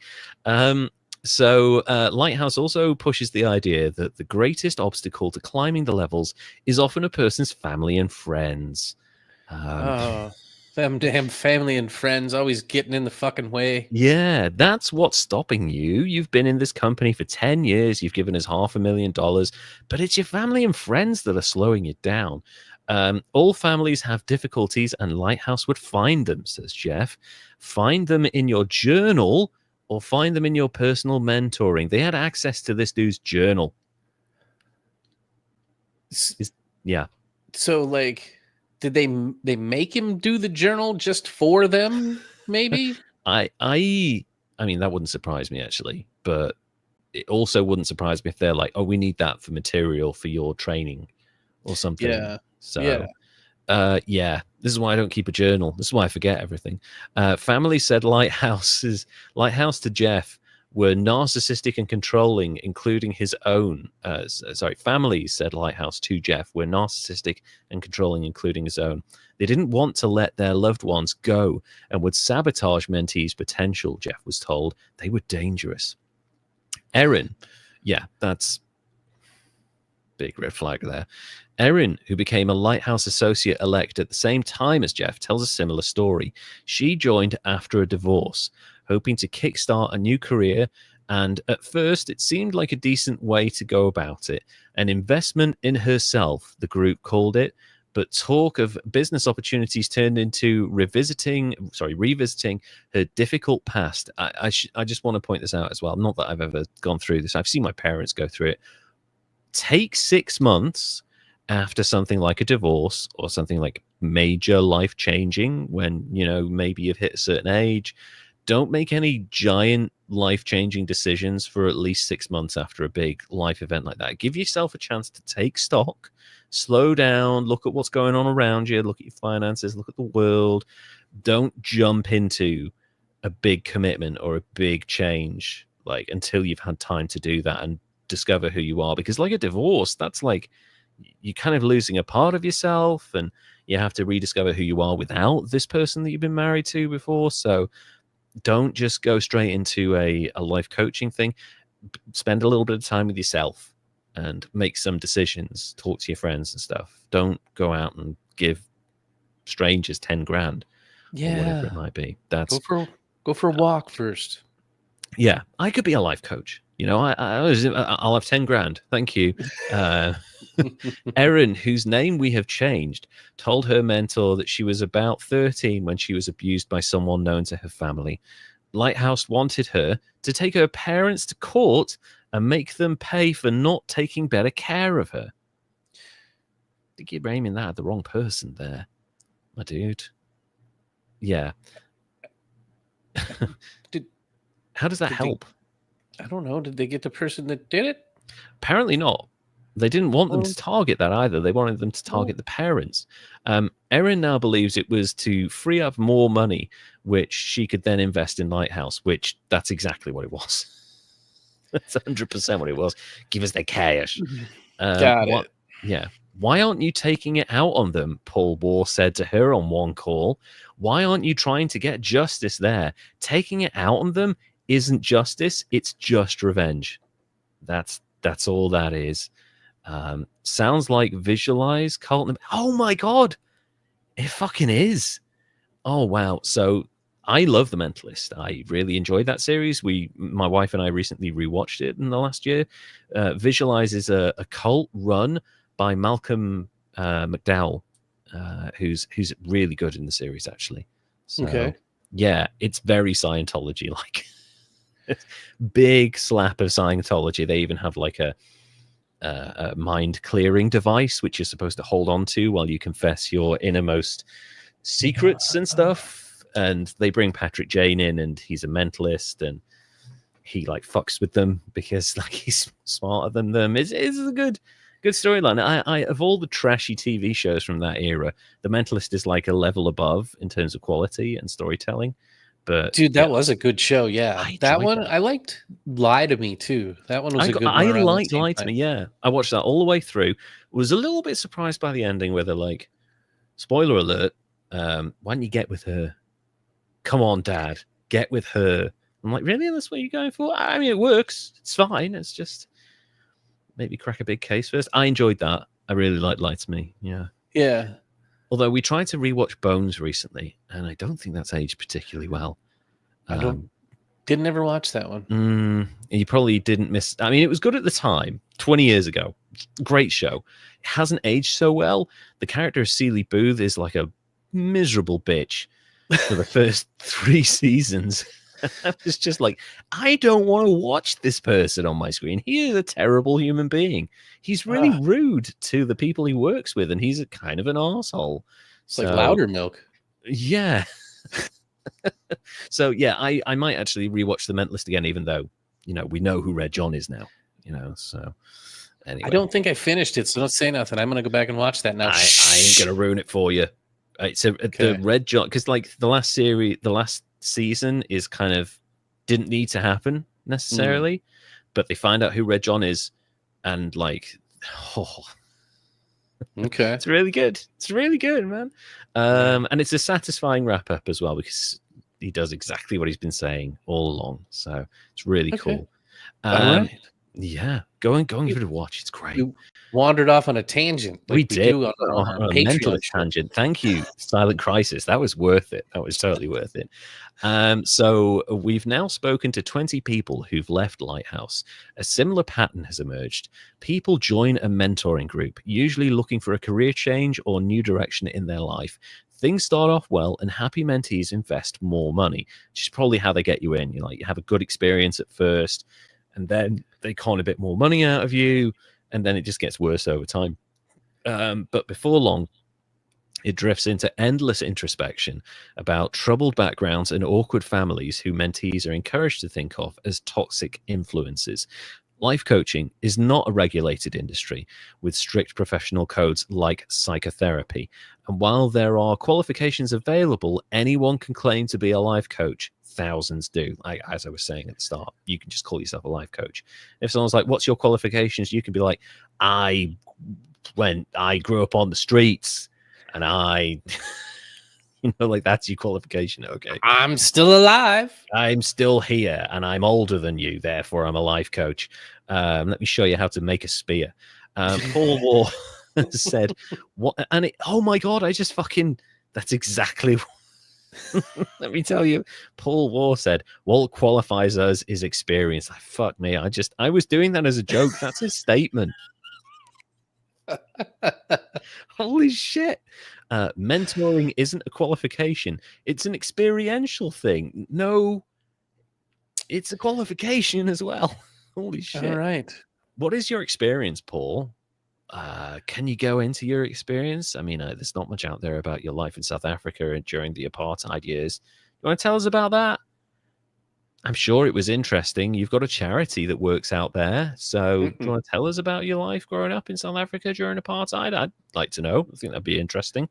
So Lighthouse also pushes the idea that the greatest obstacle to climbing the levels is often a person's family and friends. Oh, them damn family and friends always getting in the fucking way. Yeah, that's what's stopping you. You've been in this company for 10 years. You've given us $500,000, but it's your family and friends that are slowing you down. All families have difficulties, and Lighthouse would find them, says Jeff. Find them in your journal or find them in your personal mentoring. They had access to this dude's journal. Yeah. So, like, did they make him do the journal just for them? Maybe. I mean, that wouldn't surprise me actually, but it also wouldn't surprise me if they're like, oh, we need that for material for your training or something. Yeah. So yeah, this is why I don't keep a journal. This is why I forget everything. Family said Lighthouse to Jeff were narcissistic and controlling, including his own. Family said Lighthouse to Jeff were narcissistic and controlling, including his own. They didn't want to let their loved ones go and would sabotage mentees' potential, Jeff was told. They were dangerous. Erin, yeah, that's big red flag there. Erin, who became a Lighthouse associate elect at the same time as Jeff, tells a similar story. She joined after a divorce, hoping to kickstart a new career, and at first it seemed like a decent way to go about it. An investment in herself, the group called it, but talk of business opportunities turned into revisiting her difficult past. I just want to point this out as well. Not that I've ever gone through this. I've seen my parents go through it. Take 6 months after something like a divorce or something like major life changing, when maybe you've hit a certain age. Don't make any giant life changing decisions for at least 6 months after a big life event like that. Give yourself a chance to take stock, slow down, look at what's going on around you, look at your finances, look at the world. Don't jump into a big commitment or a big change like until you've had time to do that and discover who you are. Because like a divorce, that's like you're kind of losing a part of yourself, and you have to rediscover who you are without this person that you've been married to before. So don't just go straight into a life coaching thing. Spend a little bit of time with yourself and make some decisions. Talk to your friends and stuff. Don't go out and give strangers 10 grand or whatever it might be. That's go for a walk first. yeah, I could be a life coach. I'll have 10 grand. Thank you. Erin, whose name we have changed, told her mentor that she was about 13 when she was abused by someone known to her family. Lighthouse wanted her to take her parents to court and make them pay for not taking better care of her. I think you're aiming that at the wrong person there, my dude. Yeah. How does that help? I don't know. Did they get the person that did it? Apparently not. They didn't want them to target that either. They wanted them to target the parents. Erin now believes it was to free up more money, which she could then invest in Lighthouse, which that's exactly what it was. That's 100% what it was. Give us the cash. Got it. Yeah. Why aren't you taking it out on them? Paul Waugh said to her on one call. Why aren't you trying to get justice there? Taking it out on them isn't justice. It's just revenge. That's all that is. Sounds like visualize Carlton. Oh my God. It fucking is. Oh, wow. So I love The Mentalist. I really enjoyed that series. My wife and I recently rewatched it in the last year. Visualize is a cult run by Malcolm McDowell, who's really good in the series, actually. So, Okay. yeah, it's very Scientology-like. Big slap of Scientology. They even have like a mind clearing device, which you're supposed to hold on to while you confess your innermost secrets and stuff. And they bring Patrick Jane in, and he's a mentalist, and he like fucks with them because like he's smarter than them. It's a good storyline. I of all the trashy TV shows from that era, The Mentalist is like a level above in terms of quality and storytelling. But Dude, yeah, that was a good show. Yeah. I That enjoyed one, that. I liked Lie to Me too. That one was a good one I around the liked same Lie to time. Me. Yeah, I watched that all the way through. Was a little bit surprised by the ending, where they're like, spoiler alert, why don't you get with her? Come on, Dad, get with her. I'm like, really? That's what you're going for? I mean, it works. It's fine. It's just maybe crack a big case first. I enjoyed that. I really liked Lie to Me. Yeah. Yeah. Although we tried to rewatch Bones recently, and I don't think that's aged particularly well. Didn't ever watch that one. You probably didn't miss. I mean, it was good at the time, 20 years ago. Great show. It hasn't aged so well. The character of Celie Booth is like a miserable bitch for the first 3 seasons. I was just like, I don't want to watch this person on my screen. He is a terrible human being. He's really rude to the people he works with, and he's a kind of an asshole. It's like Louder Milk. Yeah. So yeah, I might actually rewatch The Mentalist again, even though we know who Red John is now. So anyway, I don't think I finished it, so don't say nothing. I'm gonna go back and watch that now. I ain't gonna ruin it for you. It's the Red John, because like the last season is kind of didn't need to happen necessarily, but they find out who Red John is, and like, okay, it's really good. It's really good, man. And it's a satisfying wrap up as well, because he does exactly what he's been saying all along. So it's really cool. All right. Yeah, go and give it a watch. It's great. You wandered off on a tangent. We did on a mental tangent. Thank you, Silent Crisis. That was worth it. That was totally worth it. So we've now spoken to 20 people who've left Lighthouse. A similar pattern has emerged. People join a mentoring group, usually looking for a career change or new direction in their life. Things start off well, and happy mentees invest more money, which is probably how they get you in. You have a good experience at first, and then they con a bit more money out of you, and then it just gets worse over time. But before long, it drifts into endless introspection about troubled backgrounds and awkward families who mentees are encouraged to think of as toxic influences. Life coaching is not a regulated industry with strict professional codes like psychotherapy. And while there are qualifications available, anyone can claim to be a life coach. Thousands do. As I was saying at the start, you can just call yourself a life coach. If someone's like, what's your qualifications? You can be like, I grew up on the streets, and I, like, that's your qualification. Okay. I'm still alive. I'm still here, and I'm older than you. Therefore, I'm a life coach. Let me show you how to make a spear. Paul Waugh said, what? And oh my God, that's exactly what. Let me tell you, Paul Waugh said, what qualifies us is experience. Fuck me. I was doing that as a joke. That's his statement. Holy shit. Mentoring isn't a qualification. It's an experiential thing. No, it's a qualification as well. Holy shit. All right. What is your experience, Paul? Can you go into your experience? I mean, there's not much out there about your life in South Africa during the apartheid years. You want to tell us about that? I'm sure it was interesting. You've got a charity that works out there. So do you want to tell us about your life growing up in South Africa during apartheid? I'd like to know. I think that'd be interesting.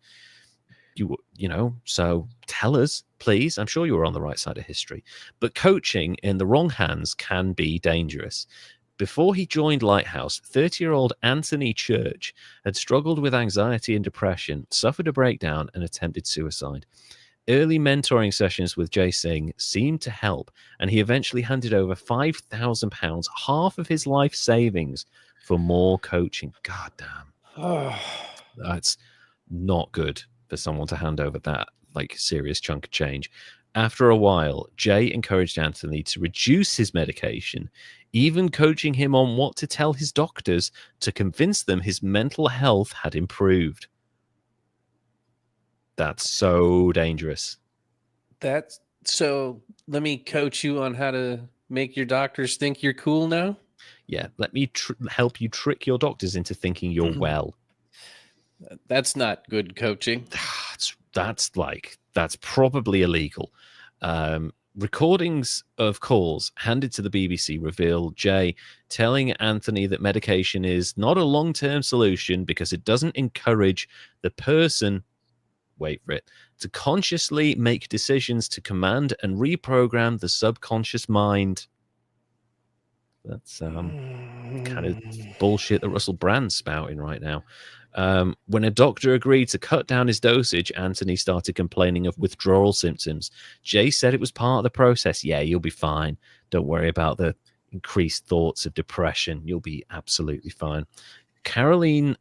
So tell us, please. I'm sure you were on the right side of history. But coaching in the wrong hands can be dangerous. Before he joined Lighthouse, 30-year-old Anthony Church had struggled with anxiety and depression, suffered a breakdown, and attempted suicide. Early mentoring sessions with Jay Singh seemed to help, and he eventually handed over £5,000, half of his life savings, for more coaching. God damn. That's not good for someone to hand over that serious chunk of change. After a while, Jay encouraged Anthony to reduce his medication, even coaching him on what to tell his doctors to convince them his mental health had improved. That's so dangerous. So let me coach you on how to make your doctors think you're cool now. Yeah, let me help you trick your doctors into thinking you're well. That's not good coaching. That's probably illegal. Recordings of calls handed to the BBC reveal Jay telling Anthony that medication is not a long-term solution because it doesn't encourage the person, wait for it, to consciously make decisions to command and reprogram the subconscious mind. That's kind of bullshit that Russell Brand's spouting right now. When a doctor agreed to cut down his dosage, Anthony started complaining of withdrawal symptoms. Jay said it was part of the process. Yeah, you'll be fine. Don't worry about the increased thoughts of depression. You'll be absolutely fine. Caroline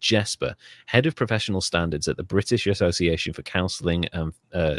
Jesper, head of professional standards at the British Association for Counselling and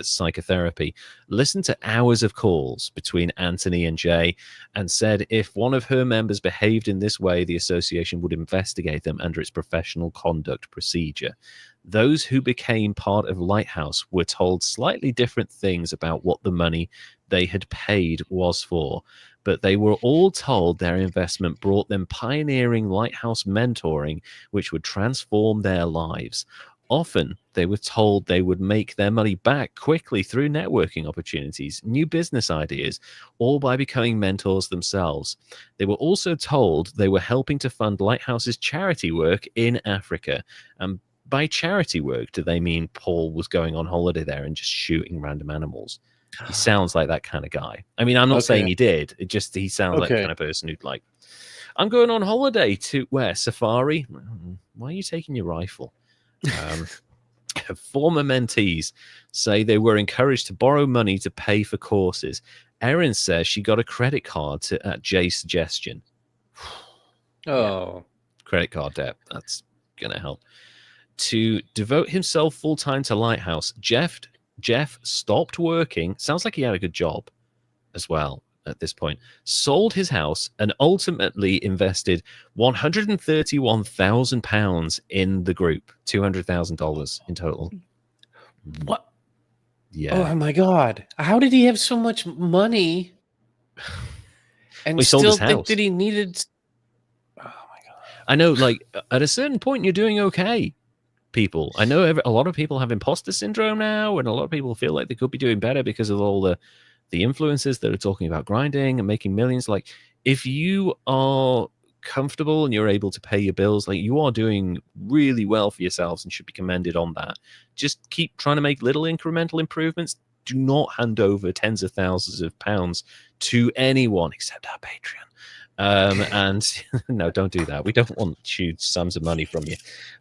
Psychotherapy, listened to hours of calls between Anthony and Jay and said if one of her members behaved in this way, the association would investigate them under its professional conduct procedure. Those who became part of Lighthouse were told slightly different things about what the money they had paid was for, but they were all told their investment brought them pioneering Lighthouse mentoring, which would transform their lives. Often, they were told they would make their money back quickly through networking opportunities, new business ideas, or by becoming mentors themselves. They were also told they were helping to fund Lighthouse's charity work in Africa. And by charity work, do they mean Paul was going on holiday there and just shooting random animals? He sounds like that kind of guy. I mean, I'm not saying he did. He sounds like the kind of person who'd I'm going on holiday to where? Safari? Why are you taking your rifle? Former mentees say they were encouraged to borrow money to pay for courses. Erin says she got a credit card at Jay's suggestion. Yeah. Credit card debt. That's going to help. To devote himself full-time to Lighthouse, Jeff stopped working. Sounds like he had a good job as well at this point. Sold his house and ultimately invested £131,000 in the group. $200,000 in total. What? Yeah. Oh my God! How did he have so much money and still think that he needed? Oh my God! I know. At a certain point, you're doing okay. People, I know a lot of people have imposter syndrome now, and a lot of people feel like they could be doing better because of all the influencers that are talking about grinding and making millions. If you are comfortable and you're able to pay your bills, you are doing really well for yourselves and should be commended on that. Just keep trying to make little incremental improvements. Do not hand over tens of thousands of pounds to anyone except our Patreon. And no, don't do that. We don't want huge sums of money from you.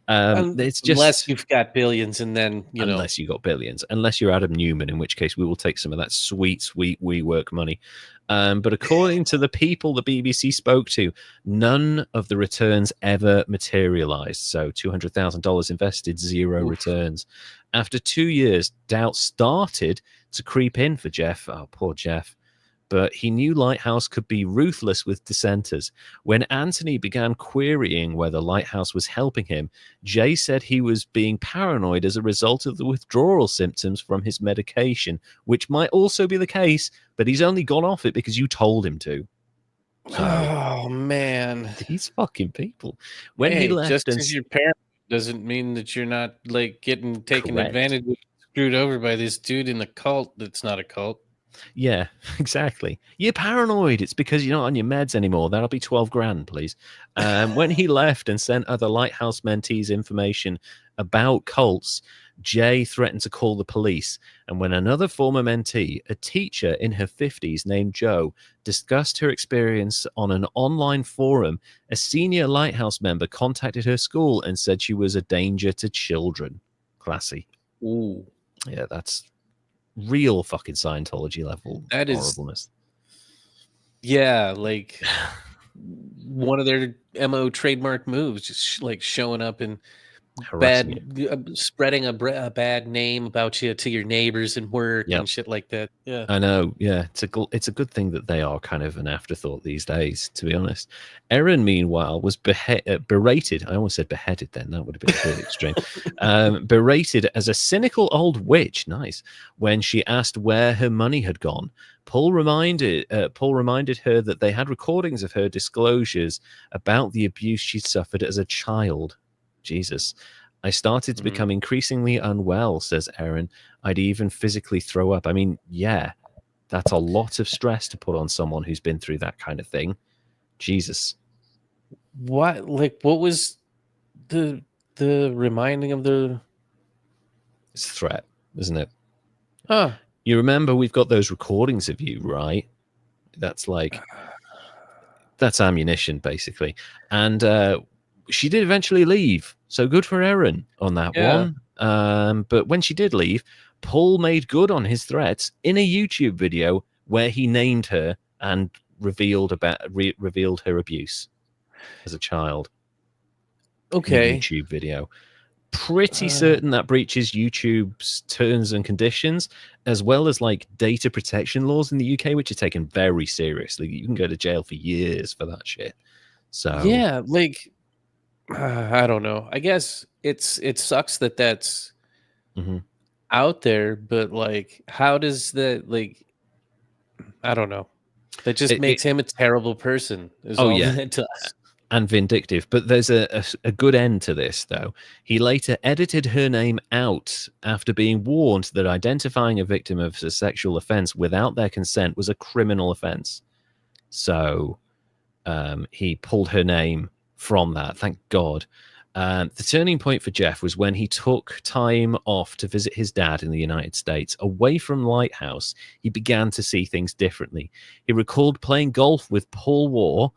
It's just unless you've got billions, and then unless you got billions, unless you're Adam Newman, in which case we will take some of that sweet WeWork money. But according to the people the BBC spoke to, none of the returns ever materialized. So $200,000 invested, zero returns. After 2 years, doubt started to creep in for Jeff. Oh, poor Jeff. But he knew Lighthouse could be ruthless with dissenters. When Anthony began querying whether Lighthouse was helping him, Jay said he was being paranoid as a result of the withdrawal symptoms from his medication, which might also be the case, but he's only gone off it because you told him to. So, oh, man. These fucking people. When he left, just because you're paranoid doesn't mean that you're not getting taken advantage of, screwed over by this dude in the cult that's not a cult. Yeah, exactly. You're paranoid. It's because you're not on your meds anymore. That'll be 12 grand, please. When he left and sent other Lighthouse mentees information about cults, Jay threatened to call the police, and when another former mentee, a teacher in her 50s named Jo, discussed her experience on an online forum, a senior Lighthouse member contacted her school and said she was a danger to children. Classy. Ooh, Yeah, that's real fucking Scientology level that is, horribleness. yeah, like one of their MO trademark moves, just like showing up and Harassing you. spreading a bad name about you to your neighbors and work Yep. and shit like that. Yeah. I know, yeah. It's a good thing that they are kind of an afterthought these days, to be honest. Erin, meanwhile, was berated. I almost said beheaded then. That would have been a bit extreme. Berated as a cynical old witch, nice, when she asked where her money had gone. Paul reminded her that they had recordings of her disclosures about the abuse she'd suffered as a child. Jesus. I started to become increasingly unwell, says Erin. I'd even physically throw up. I mean, yeah, that's a lot of stress to put on someone who's been through that kind of thing. Jesus. What was the reminding of the It's a threat, isn't it? huh? You remember we've got those recordings of you, right? That's like, that's ammunition, basically. And she did eventually leave. So good for Erin on that Yeah. one. But when she did leave, Paul made good on his threats in a YouTube video where he named her and revealed her abuse as a child in a Okay. YouTube video. Pretty certain that breaches YouTube's terms and conditions, as well as like data protection laws in the UK, which are taken very seriously. You can go to jail for years for that shit. So Yeah, like I don't know. I guess it sucks that that's mhm. out there, but like, how does that like? I don't know. That just makes him a terrible person. Is Oh all yeah, that does. and vindictive. But there's a good end to this, though. He later edited her name out after being warned that identifying a victim of a sexual offense without their consent was a criminal offense. So he pulled her name from that. Thank God. The turning point for Jeff was when he took time off to visit his dad in the United States. Away from Lighthouse, he began to see things differently. He recalled playing golf with Paul Waugh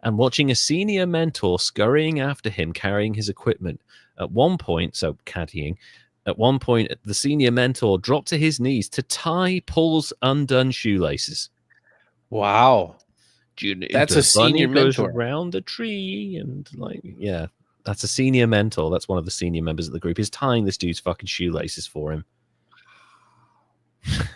and watching a senior mentor scurrying after him carrying his equipment. At one point, so caddying, at one point, the senior mentor dropped to his knees to tie Paul's undone shoelaces. Wow. That's The a bunny senior goes mentor. around the tree, and like, yeah, that's a senior mentor. That's one of the senior members of the group. He's tying this dude's fucking shoelaces for him. And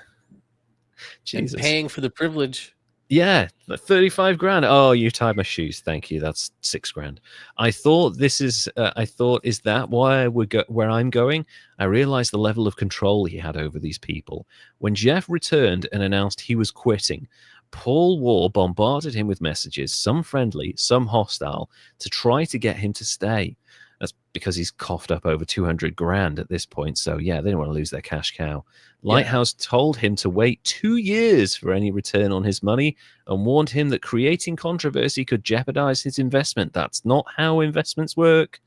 Jesus. paying for the privilege. Yeah, 35 grand. Oh, you tied my shoes. Thank you. That's 6 grand. I thought is that why where I'm going? I realized the level of control he had over these people. When Jeff returned and announced he was quitting, Paul Waugh bombarded him with messages, some friendly, some hostile, to try to get him to stay. That's because he's coughed up over 200 grand at this point. So yeah, they don't want to lose their cash cow. Lighthouse told him to wait 2 years for any return on his money and warned him that creating controversy could jeopardize his investment. That's not how investments work.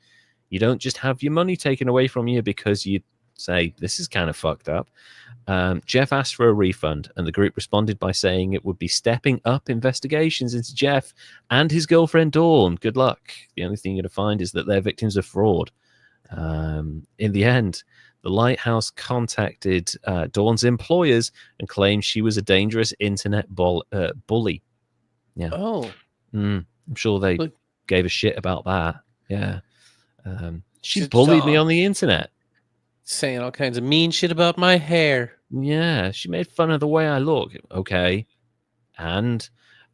You don't just have your money taken away from you because you say, this is kind of fucked up. Jeff asked for a refund, and the group responded by saying it would be stepping up investigations into Jeff and his girlfriend Dawn. Good luck. The only thing you're going to find is that they're victims of fraud. In the end, the Lighthouse contacted Dawn's employers and claimed she was a dangerous internet bully. Yeah. Oh. I'm sure they Look, gave a shit about that. Yeah. She just bullied me on the internet. saying all kinds of mean shit about my hair. Yeah, she made fun of the way I look. Okay. And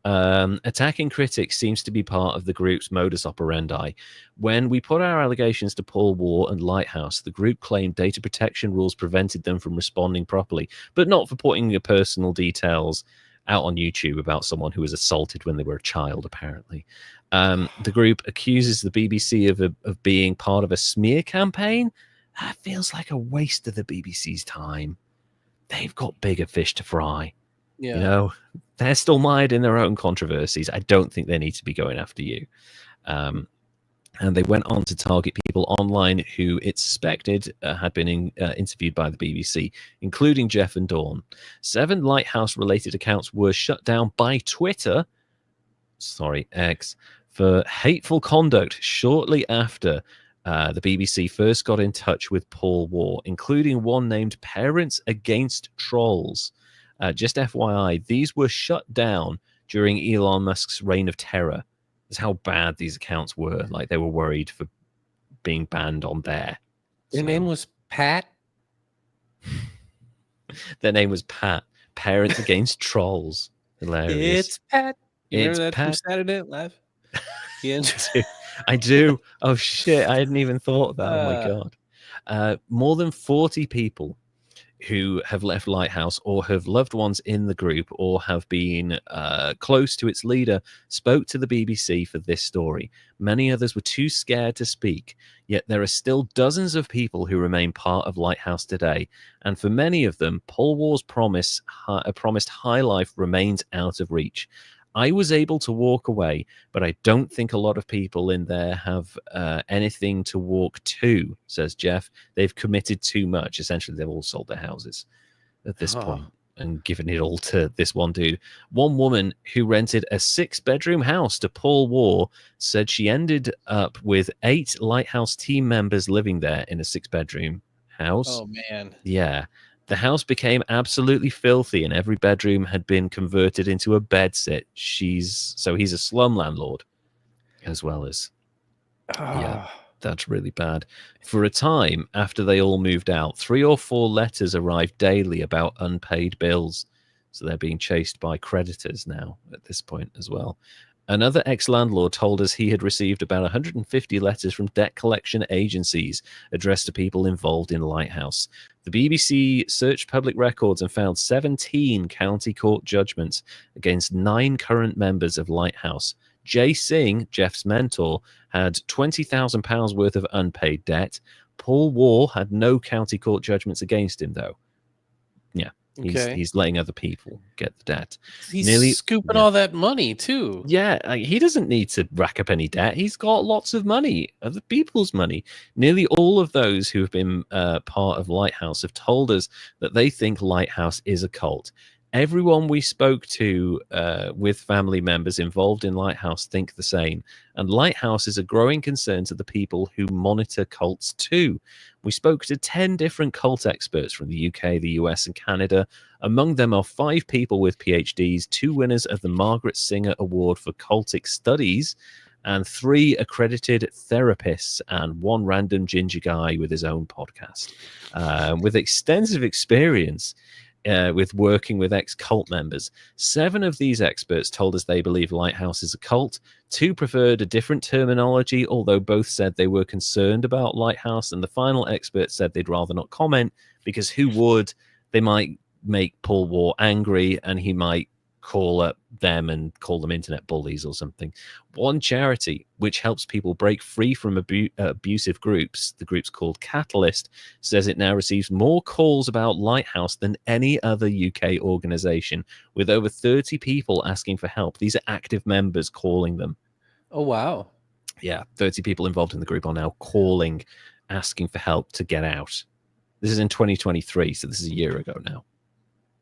attacking critics seems to be part of the group's modus operandi. When we put our allegations to Paul Waugh and Lighthouse, the group claimed data protection rules prevented them from responding properly, but not for putting their personal details out on YouTube about someone who was assaulted when they were a child, apparently. The group accuses the BBC of being part of a smear campaign. That feels like a waste of the BBC's time. They've got bigger fish to fry. Yeah. You know, they're still mired in their own controversies. I don't think they need to be going after you. And they went on to target people online who it suspected had been interviewed by the BBC, including Jeff and Dawn. 7 Lighthouse-related accounts were shut down by Twitter, X, for hateful conduct shortly after the BBC first got in touch with Paul Waugh, including one named Parents Against Trolls. Just FYI, these were shut down during Elon Musk's reign of terror. That's how bad these accounts were. Like, they were worried for being banned on there. Their name was Pat? Their name was Pat. Parents Against Trolls. Hilarious. It's Pat. You It's remember that from Pat. Saturday Night Live? Yeah. I do. Oh, shit. I hadn't even thought of that. Oh, my God. More than 40 people who have left Lighthouse or have loved ones in the group or have been close to its leader spoke to the BBC for this story. Many others were too scared to speak, yet there are still dozens of people who remain part of Lighthouse today, and for many of them, Paul Waugh's promised high life remains out of reach. I was able to walk away, but I don't think a lot of people in there have anything to walk to, says Jeff. They've committed too much. Essentially, they've all sold their houses at this point and given it all to this one dude. One woman who rented a 6-bedroom house to Paul Waugh said she ended up with 8 Lighthouse team members living there in a 6-bedroom house. Oh, man. Yeah. The house became absolutely filthy, and every bedroom had been converted into a bedsit. So he's a slum landlord, as well as yeah, that's really bad. For a time after they all moved out, 3 or 4 letters arrived daily about unpaid bills. So they're being chased by creditors now at this point as well. Another ex-landlord told us he had received about 150 letters from debt collection agencies addressed to people involved in Lighthouse. The BBC searched public records and found 17 county court judgments against 9 current members of Lighthouse. Jay Singh, Jeff's mentor, had £20,000 worth of unpaid debt. Paul Waugh had no county court judgments against him, though. Yeah. He's letting other people get the debt. He's scooping all that money, too. Yeah, he doesn't need to rack up any debt. He's got lots of money, other people's money. Nearly all of those who have been part of Lighthouse have told us that they think Lighthouse is a cult. Everyone we spoke to with family members involved in Lighthouse think the same. And Lighthouse is a growing concern to the people who monitor cults too. We spoke to 10 different cult experts from the UK, the US, and Canada. Among them are 5 people with PhDs, 2 winners of the Margaret Singer Award for Cultic Studies, and 3 accredited therapists, and 1 random ginger guy with his own podcast. With extensive experience with working with ex-cult members. 7 of these experts told us they believe Lighthouse is a cult. 2 preferred a different terminology, although both said they were concerned about Lighthouse, and the final expert said they'd rather not comment because who would? They might make Paul Waugh angry, and he might call up them and call them internet bullies or something. One charity which helps people break free from abusive groups, the group's called Catalyst, says it now receives more calls about Lighthouse than any other UK organization, with over 30 people asking for help. These are active members calling them. Oh, wow. Yeah, 30 people involved in the group are now calling, asking for help to get out. This is in 2023, so this is a year ago now.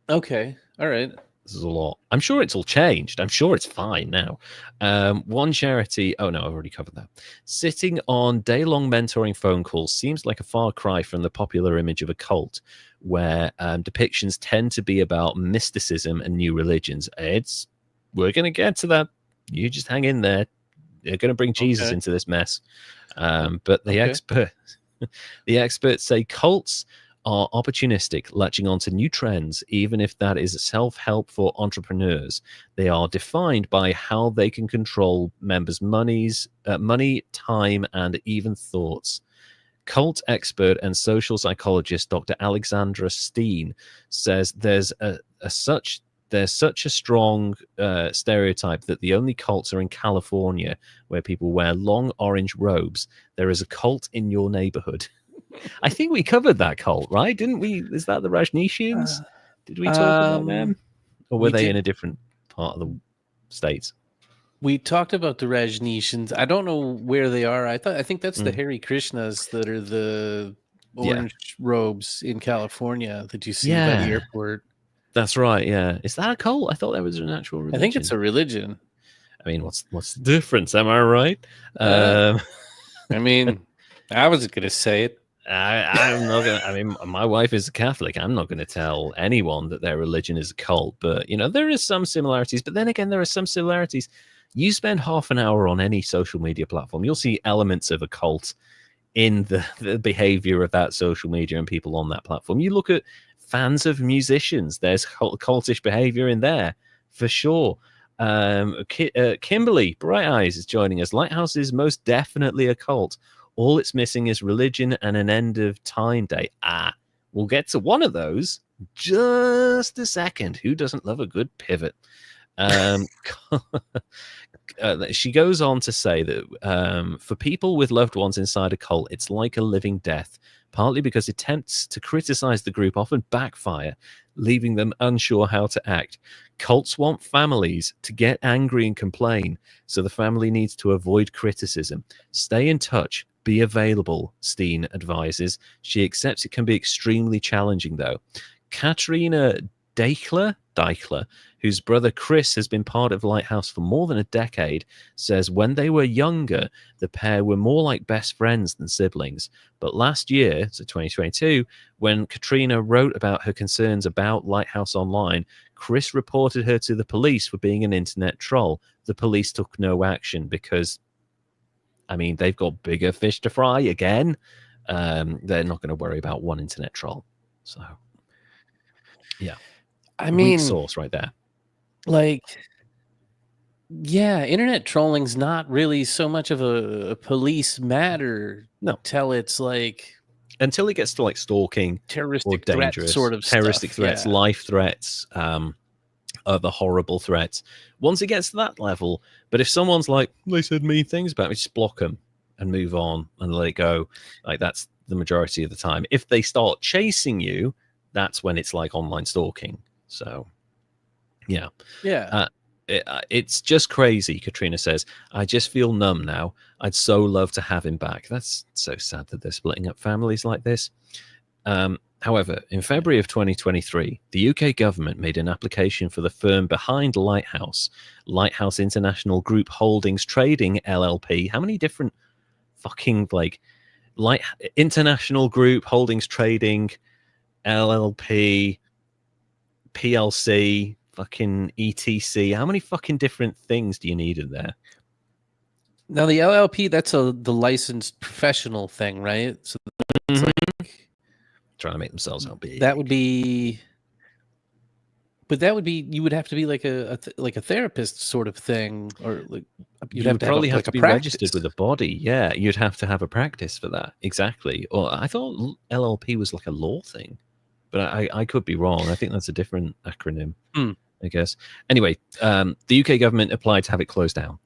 Okay, all right. This is a lot. I'm sure it's all changed. I'm sure it's fine now. One charity, oh no, I've already covered that. Sitting on day-long mentoring phone calls seems like a far cry from the popular image of a cult, where depictions tend to be about mysticism and new religions. We're going to get to that. You just hang in there. They're going to bring Jesus into this mess. But the experts say cults are opportunistic, latching onto new trends, even if that is self-help for entrepreneurs. They are defined by how they can control members' money, time, and even thoughts. Cult expert and social psychologist Dr. Alexandra Steen says there's such a strong stereotype that the only cults are in California, where people wear long orange robes. There is a cult in your neighborhood. I think we covered that cult, right? Didn't we? Is that the Rajneeshians? Did we talk about them? Or were they in a different part of the States? We talked about the Rajneeshans. I don't know where they are. I think that's the Mm. Hare Krishnas that are the Yeah. orange robes in California that you see by the Yeah, airport. that's right. Yeah, is that a cult? I thought that was an actual religion. I think it's a religion. I mean, what's the difference? Am I right? I mean, I was going to say it. I'm not gonna. I mean, my wife is a Catholic. I'm not going to tell anyone that their religion is a cult. But there is some similarities. But then again, there are some similarities. You spend half an hour on any social media platform, you'll see elements of a cult in the behavior of that social media and people on that platform. You look at fans of musicians, there's cultish behavior in there for sure. Kimberly Bright Eyes is joining us. Lighthouse is most definitely a cult. All it's missing is religion and an end of time date. We'll get to one of those just a second. Who doesn't love a good pivot? She goes on to say that for people with loved ones inside a cult, it's like a living death, partly because attempts to criticize the group often backfire, leaving them unsure how to act. Cults want families to get angry and complain, so the family needs to avoid criticism. Stay in touch, be available, Steen advises. She accepts it can be extremely challenging, though. Katrina Deichler, whose brother Chris has been part of Lighthouse for more than a decade, says when they were younger, the pair were more like best friends than siblings. But last year, so 2022, when Katrina wrote about her concerns about Lighthouse Online, Chris reported her to the police for being an internet troll. The police took no action because, I mean, they've got bigger fish to fry again. They're not going to worry about one internet troll. So, yeah. I Weak mean, source right there. like, yeah, internet trolling's not really so much of a police matter. No. Till it's like until it gets to like stalking terroristic or dangerous threat sort of terroristic stuff, threats, yeah. life threats, other horrible threats. Once it gets to that level, but if someone's like, they said mean things about me, just block them and move on and let it go. Like that's the majority of the time. If they start chasing you, that's when it's like online stalking. So, yeah. It's just crazy, Katrina says. I just feel numb now. I'd so love to have him back. That's so sad that they're splitting up families like this. However, in February of 2023, the UK government made an application for the firm behind Lighthouse International Group Holdings Trading LLP. How many different fucking International Group Holdings Trading LLP PLC fucking ETC? How many fucking different things do you need in there? Now the LLP, that's the licensed professional thing, right? So it's like trying to make themselves out big. That would be, but that would be, you would have to be like a therapist sort of thing, or like you'd have to be practice. registered with a body. Yeah, you'd have to have a practice for that. Exactly. Or I thought LLP was like a law thing, but I could be wrong. I think that's a different acronym. I guess. Anyway, the UK government applied to have it closed down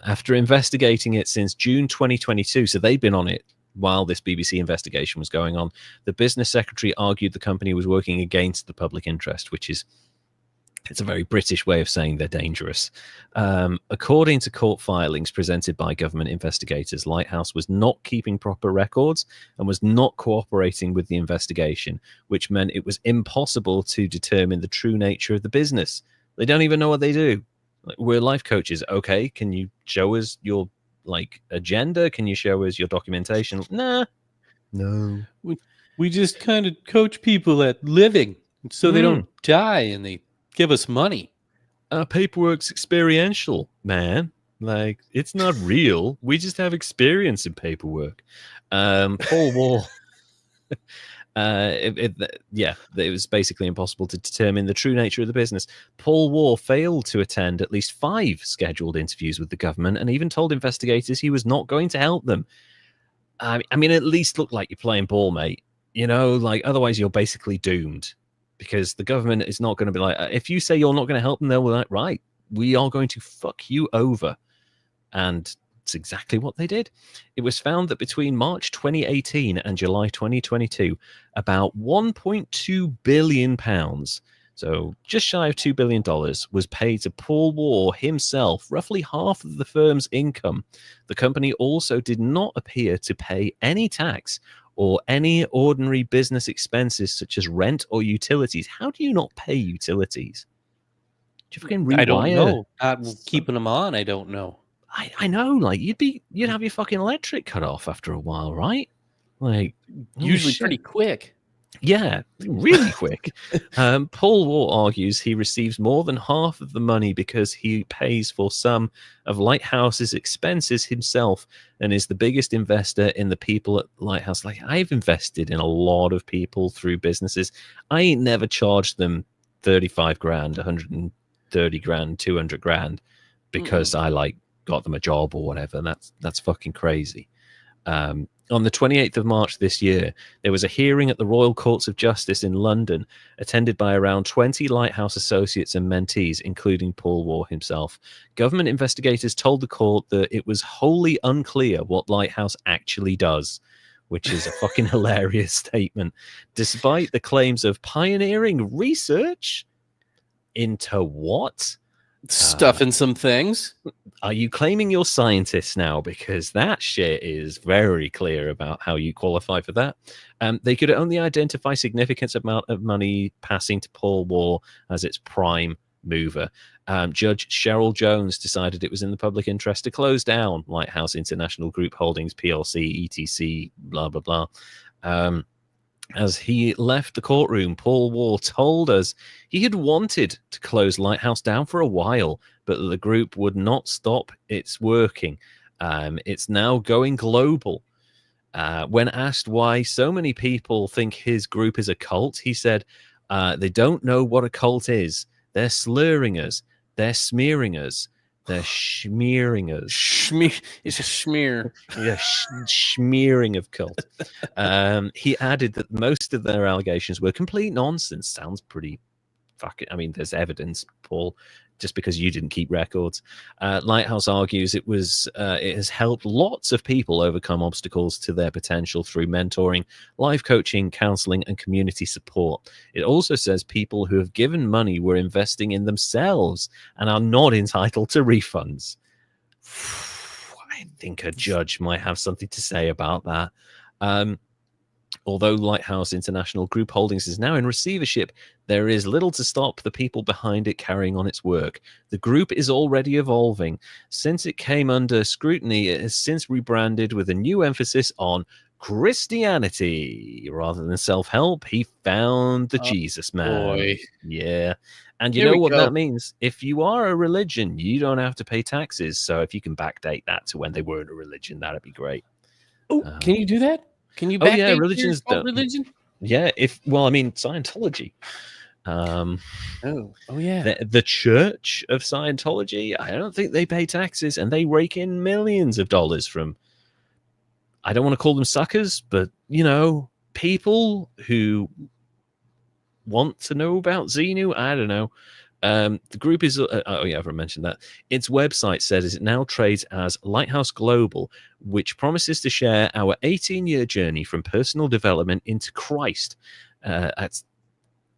after investigating it since June 2022. So they've been on it while this BBC investigation was going on. The business secretary argued the company was working against the public interest, which is, it's a very British way of saying they're dangerous. According to court filings presented by government investigators, Lighthouse was not keeping proper records and was not cooperating with the investigation, which meant it was impossible to determine the true nature of the business. They don't even know what they do. We're life coaches. Okay, can you show us your agenda? Can you show us your documentation? Nah. No. We just kind of coach people at living so they don't die and they give us money. Paperwork's experiential, man. Like, it's not real. We just have experience in paperwork. Paul Waugh. It was basically impossible to determine the true nature of the business. Paul Waugh failed to attend at least 5 scheduled interviews with the government and even told investigators he was not going to help them. I mean, at least look like you're playing ball, mate. Otherwise you're basically doomed, because the government is not going to be like, if you say you're not going to help them, they'll be like, right, we are going to fuck you over. And it's exactly what they did. It was found that between March 2018 and July 2022, about £1.2 billion so just shy of $2 billion, was paid to Paul Waugh himself, roughly half of the firm's income. The company also did not appear to pay any tax or any ordinary business expenses such as rent or utilities. How do you not pay utilities? Do you fucking rewire? I don't know. Not keeping them on, I don't know. I know, like you'd have your fucking electric cut off after a while, right? Like Usually pretty quick. Yeah, really quick. Paul Waugh argues he receives more than half of the money because he pays for some of Lighthouse's expenses himself and is the biggest investor in the people at Lighthouse. Like, I've invested in a lot of people through businesses. I ain't never charged them 35 grand, 130 grand, 200 grand because I like got them a job or whatever. That's fucking crazy. On the 28th of March this year, there was a hearing at the Royal Courts of Justice in London, attended by around 20 Lighthouse associates and mentees, including Paul Waugh himself. Government investigators told the court that it was wholly unclear what Lighthouse actually does, which is a fucking hilarious statement, despite the claims of pioneering research into what? Stuffing some things. Are you claiming you're scientists now? Because that shit is very clear about how you qualify for that. They could only identify significant amount of money passing to Paul Waugh as its prime mover. Judge Cheryl Jones decided it was in the public interest to close down Lighthouse International Group Holdings PLC, ETC, blah, blah, blah. As he left the courtroom, Paul Waugh told us he had wanted to close Lighthouse down for a while, but the group would not stop its working. It's now going global. When asked why so many people think his group is a cult, he said, they don't know what a cult is. They're slurring us. They're smearing us. They're smearing us. It's a smear. Yeah, smearing of cult. He added that most of their allegations were complete nonsense. Sounds pretty fucking. I mean, there's evidence, Paul. Just because you didn't keep records. Lighthouse argues it has helped lots of people overcome obstacles to their potential through mentoring, life coaching, counseling, and community support. It also says people who have given money were investing in themselves and are not entitled to refunds. I think a judge might have something to say about that. Although Lighthouse International Group Holdings is now in receivership, there is little to stop the people behind it carrying on its work. The group is already evolving. Since it came under scrutiny, it has since rebranded with a new emphasis on Christianity. Rather than self-help, he found the Jesus man. Boy. Yeah. And you Here know we what go. that means? If you are a religion, you don't have to pay taxes. So if you can backdate that to when they weren't a religion, that'd be great. Oh, can you do that? Can you Oh, yeah, backdate religions your don't. religion? Yeah, Scientology. Oh yeah. The Church of Scientology, I don't think they pay taxes, and they rake in millions of dollars from, I don't want to call them suckers, but, people who want to know about Xenu. I don't know. The group is, I've mentioned that. Its website says it now trades as Lighthouse Global, which promises to share our 18-year journey from personal development into Christ. That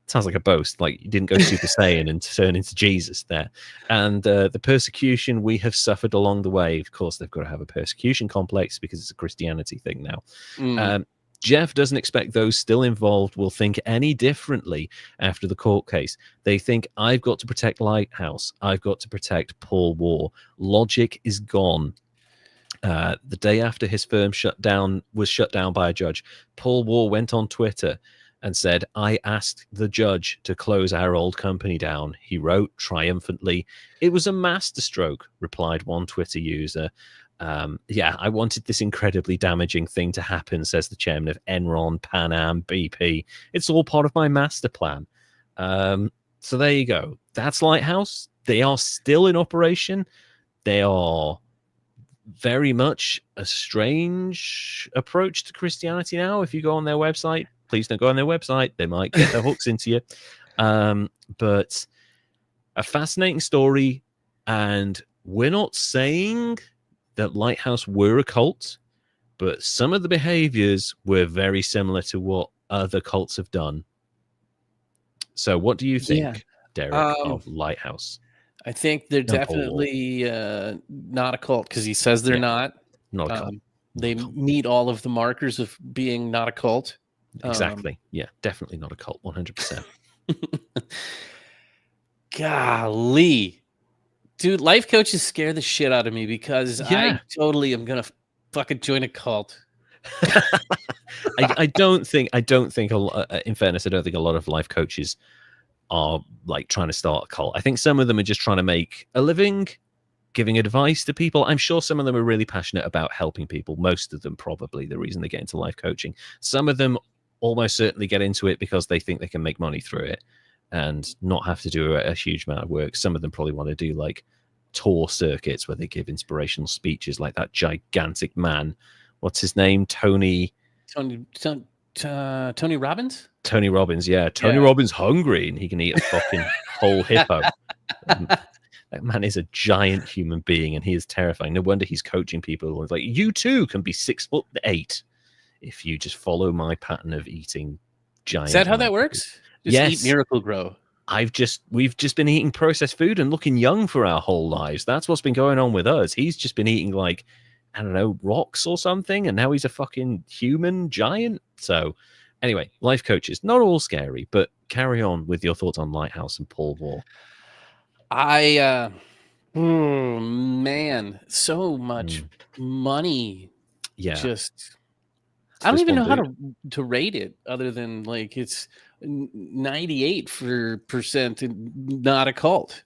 sounds like a boast, like you didn't go Super Saiyan and turn into Jesus there. And the persecution we have suffered along the way. Of course, they've got to have a persecution complex because it's a Christianity thing now. Jeff doesn't expect those still involved will think any differently after the court case. They think, I've got to protect Lighthouse. I've got to protect Paul Waugh. Logic is gone. The day after his firm was shut down by a judge, Paul Waugh went on Twitter and said, I asked the judge to close our old company down. He wrote triumphantly, it was a masterstroke, replied one Twitter user. I wanted this incredibly damaging thing to happen, says the chairman of Enron, Pan Am, BP. It's all part of my master plan. So there you go. That's Lighthouse. They are still in operation. They are very much a strange approach to Christianity now. If you go on their website, please don't go on their website. They might get their hooks into you. But a fascinating story. And we're not saying that Lighthouse were a cult, but some of the behaviors were very similar to what other cults have done. So what do you Yeah. think, Derek, of Lighthouse? I think they're And Paul Waugh. definitely not a cult because he says they're Yeah, not. not a cult. They Not a cult. meet all of the markers of being not a cult. Exactly. Yeah, definitely not a cult. 100%. Golly. Dude, life coaches scare the shit out of me because Yeah. I totally am gonna fucking join a cult. I don't think a lot, in fairness, I don't think a lot of life coaches are like trying to start a cult. I think some of them are just trying to make a living giving advice to people. I'm sure some of them are really passionate about helping people. Most of them probably the reason they get into life coaching. Some of them almost certainly get into it because they think they can make money through it and not have to do a huge amount of work. Some of them probably want to do like tour circuits where they give inspirational speeches like that gigantic man. What's his name? Tony Robbins? Tony Robbins, yeah. Tony Robbins hungry and he can eat a fucking whole hippo. That man is a giant human being and he is terrifying. No wonder he's coaching people. It's like, you too can be 6'8" if you just follow my pattern of eating giant. Is that how that works? Just yes. Eat Miracle Grow. We've just been eating processed food and looking young for our whole lives. That's what's been going on with us. He's just been eating like, I don't know, rocks or something, and now he's a fucking human giant. So anyway, life coaches, not all scary, but carry on with your thoughts on Lighthouse and Paul Waugh. Man, so much money. Yeah. Just I don't even know how to rate it other than like it's 98% not a cult.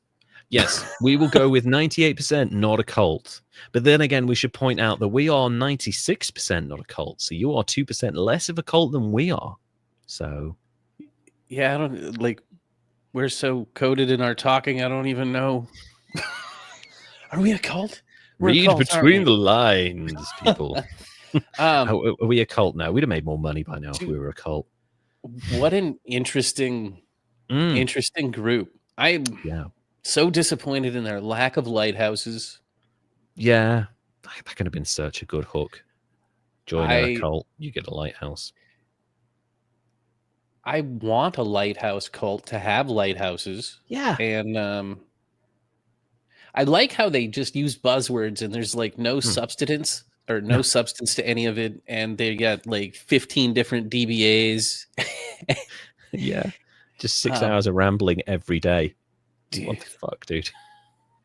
Yes, we will go with 98% not a cult. But then again, we should point out that we are 96% not a cult. So you are 2% less of a cult than we are. So yeah, I don't like we're so coded in our talking, I don't even know. Are we a cult? Read between the lines, people. Are we a cult now? We'd have made more money by now if we were a cult. What an interesting group. I'm so disappointed in their lack of lighthouses. Yeah, that could have been such a good hook. Join a cult, you get a lighthouse. I want a lighthouse cult to have lighthouses. Yeah. And I like how they just use buzzwords and there's like no substance or no substance to any of it. And they got like 15 different DBAs. Yeah. Just 6 hours of rambling every day. What the fuck, dude?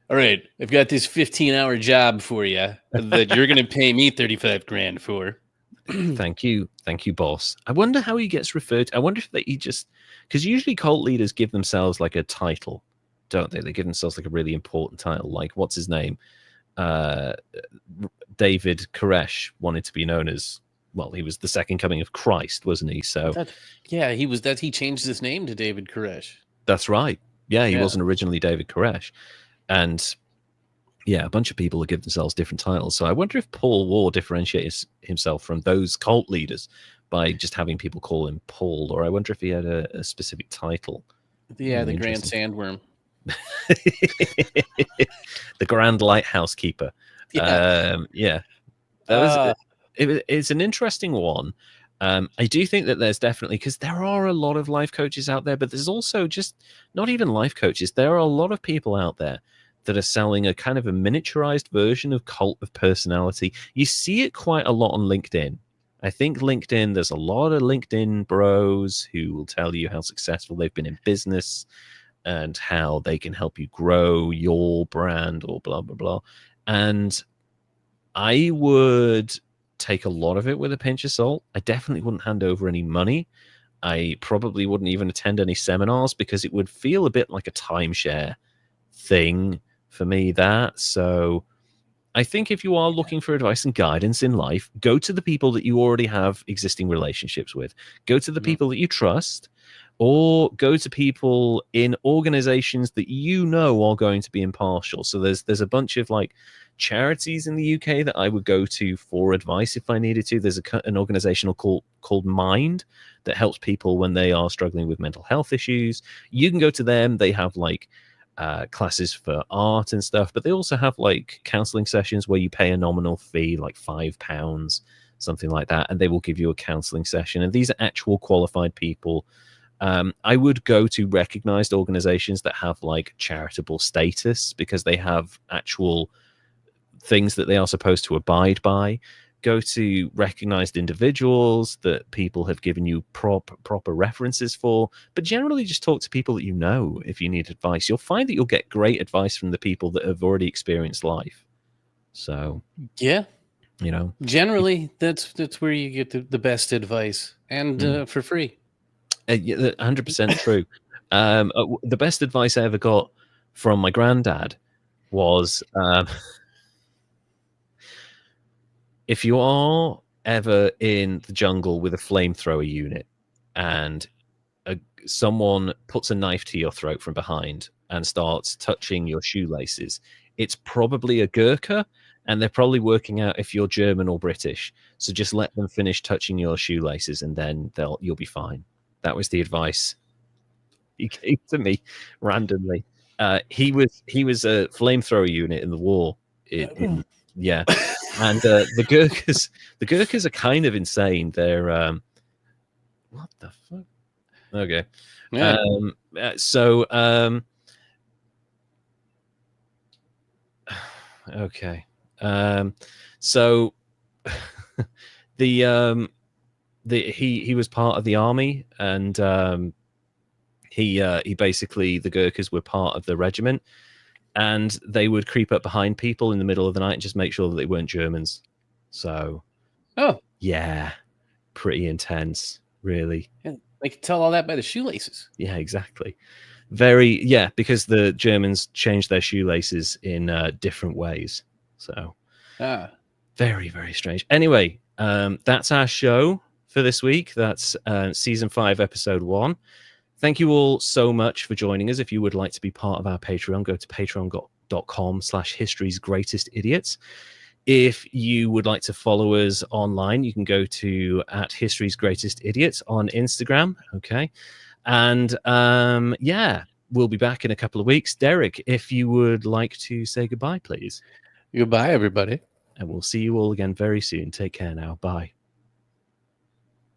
All right. I've got this 15-hour job for you that you're going to pay me 35 grand for. Thank you, boss. I wonder how he gets referred to. I wonder if he just, because usually cult leaders give themselves like a title, don't they? They give themselves like a really important title, like what's his name? David Koresh wanted to be known as, well, he was the second coming of Christ, wasn't he? So he was that. He changed his name to David Koresh. That's right. Yeah, he wasn't originally David Koresh, and yeah, a bunch of people give themselves different titles. So I wonder if Paul Waugh differentiates himself from those cult leaders by just having people call him Paul, or I wonder if he had a specific title. Yeah, the Grand Sandworm. The Grand Lighthouse Keeper. That was it's an interesting one. I do think that there's definitely, because there are a lot of life coaches out there, but there's also just not even life coaches. There are a lot of people out there that are selling a kind of a miniaturized version of cult of personality. You see it quite a lot on LinkedIn. I think LinkedIn, there's a lot of LinkedIn bros who will tell you how successful they've been in business and how they can help you grow your brand or blah, blah, blah. And I would take a lot of it with a pinch of salt. I definitely wouldn't hand over any money. I probably wouldn't even attend any seminars because it would feel a bit like a timeshare thing for me, that. So I think if you are looking for advice and guidance in life, go to the people that you already have existing relationships with. Go to the people that you trust, or go to people in organizations that you know are going to be impartial. So there's a bunch of like charities in the UK that I would go to for advice if I needed to. There's an organization called Mind that helps people when they are struggling with mental health issues. You can go to them. They have like classes for art and stuff, but they also have like counseling sessions where you pay a nominal fee, like £5, something like that, and they will give you a counseling session. And these are actual qualified people I would go to recognized organizations that have like charitable status because they have actual things that they are supposed to abide by. Go to recognized individuals that people have given you proper references for, but generally just talk to people that you know if you need advice. You'll find that you'll get great advice from the people that have already experienced life. So, Yeah, you know, generally that's where you get the best advice, and for free. 100% true. The best advice I ever got from my granddad was, if you are ever in the jungle with a flamethrower unit and someone puts a knife to your throat from behind and starts touching your shoelaces, it's probably a Gurkha, and they're probably working out if you're German or British. So just let them finish touching your shoelaces, and then you'll be fine. That was the advice he gave to me randomly. He was a flamethrower unit in the war. Yeah, and the Gurkhas are kind of insane. They're what the fuck? Okay. Yeah. Okay. So he was part of the army, and he basically, the Gurkhas were part of the regiment, and they would creep up behind people in the middle of the night and just make sure that they weren't Germans. So yeah, pretty intense, really. Yeah, they could tell all that by the shoelaces. Yeah, exactly. Because the Germans changed their shoelaces in different ways. So very, very strange. Anyway, that's our show for this week. That's season 5, episode 1. Thank you all so much for joining us. If you would like to be part of our Patreon, go to patreon.com/historysgreatestidiots. If you would like to follow us online, you can go to @historysgreatestidiots on Instagram. Okay. And yeah, we'll be back in a couple of weeks. Derek, if you would like to say goodbye, please. Goodbye, everybody. And we'll see you all again very soon. Take care now. Bye.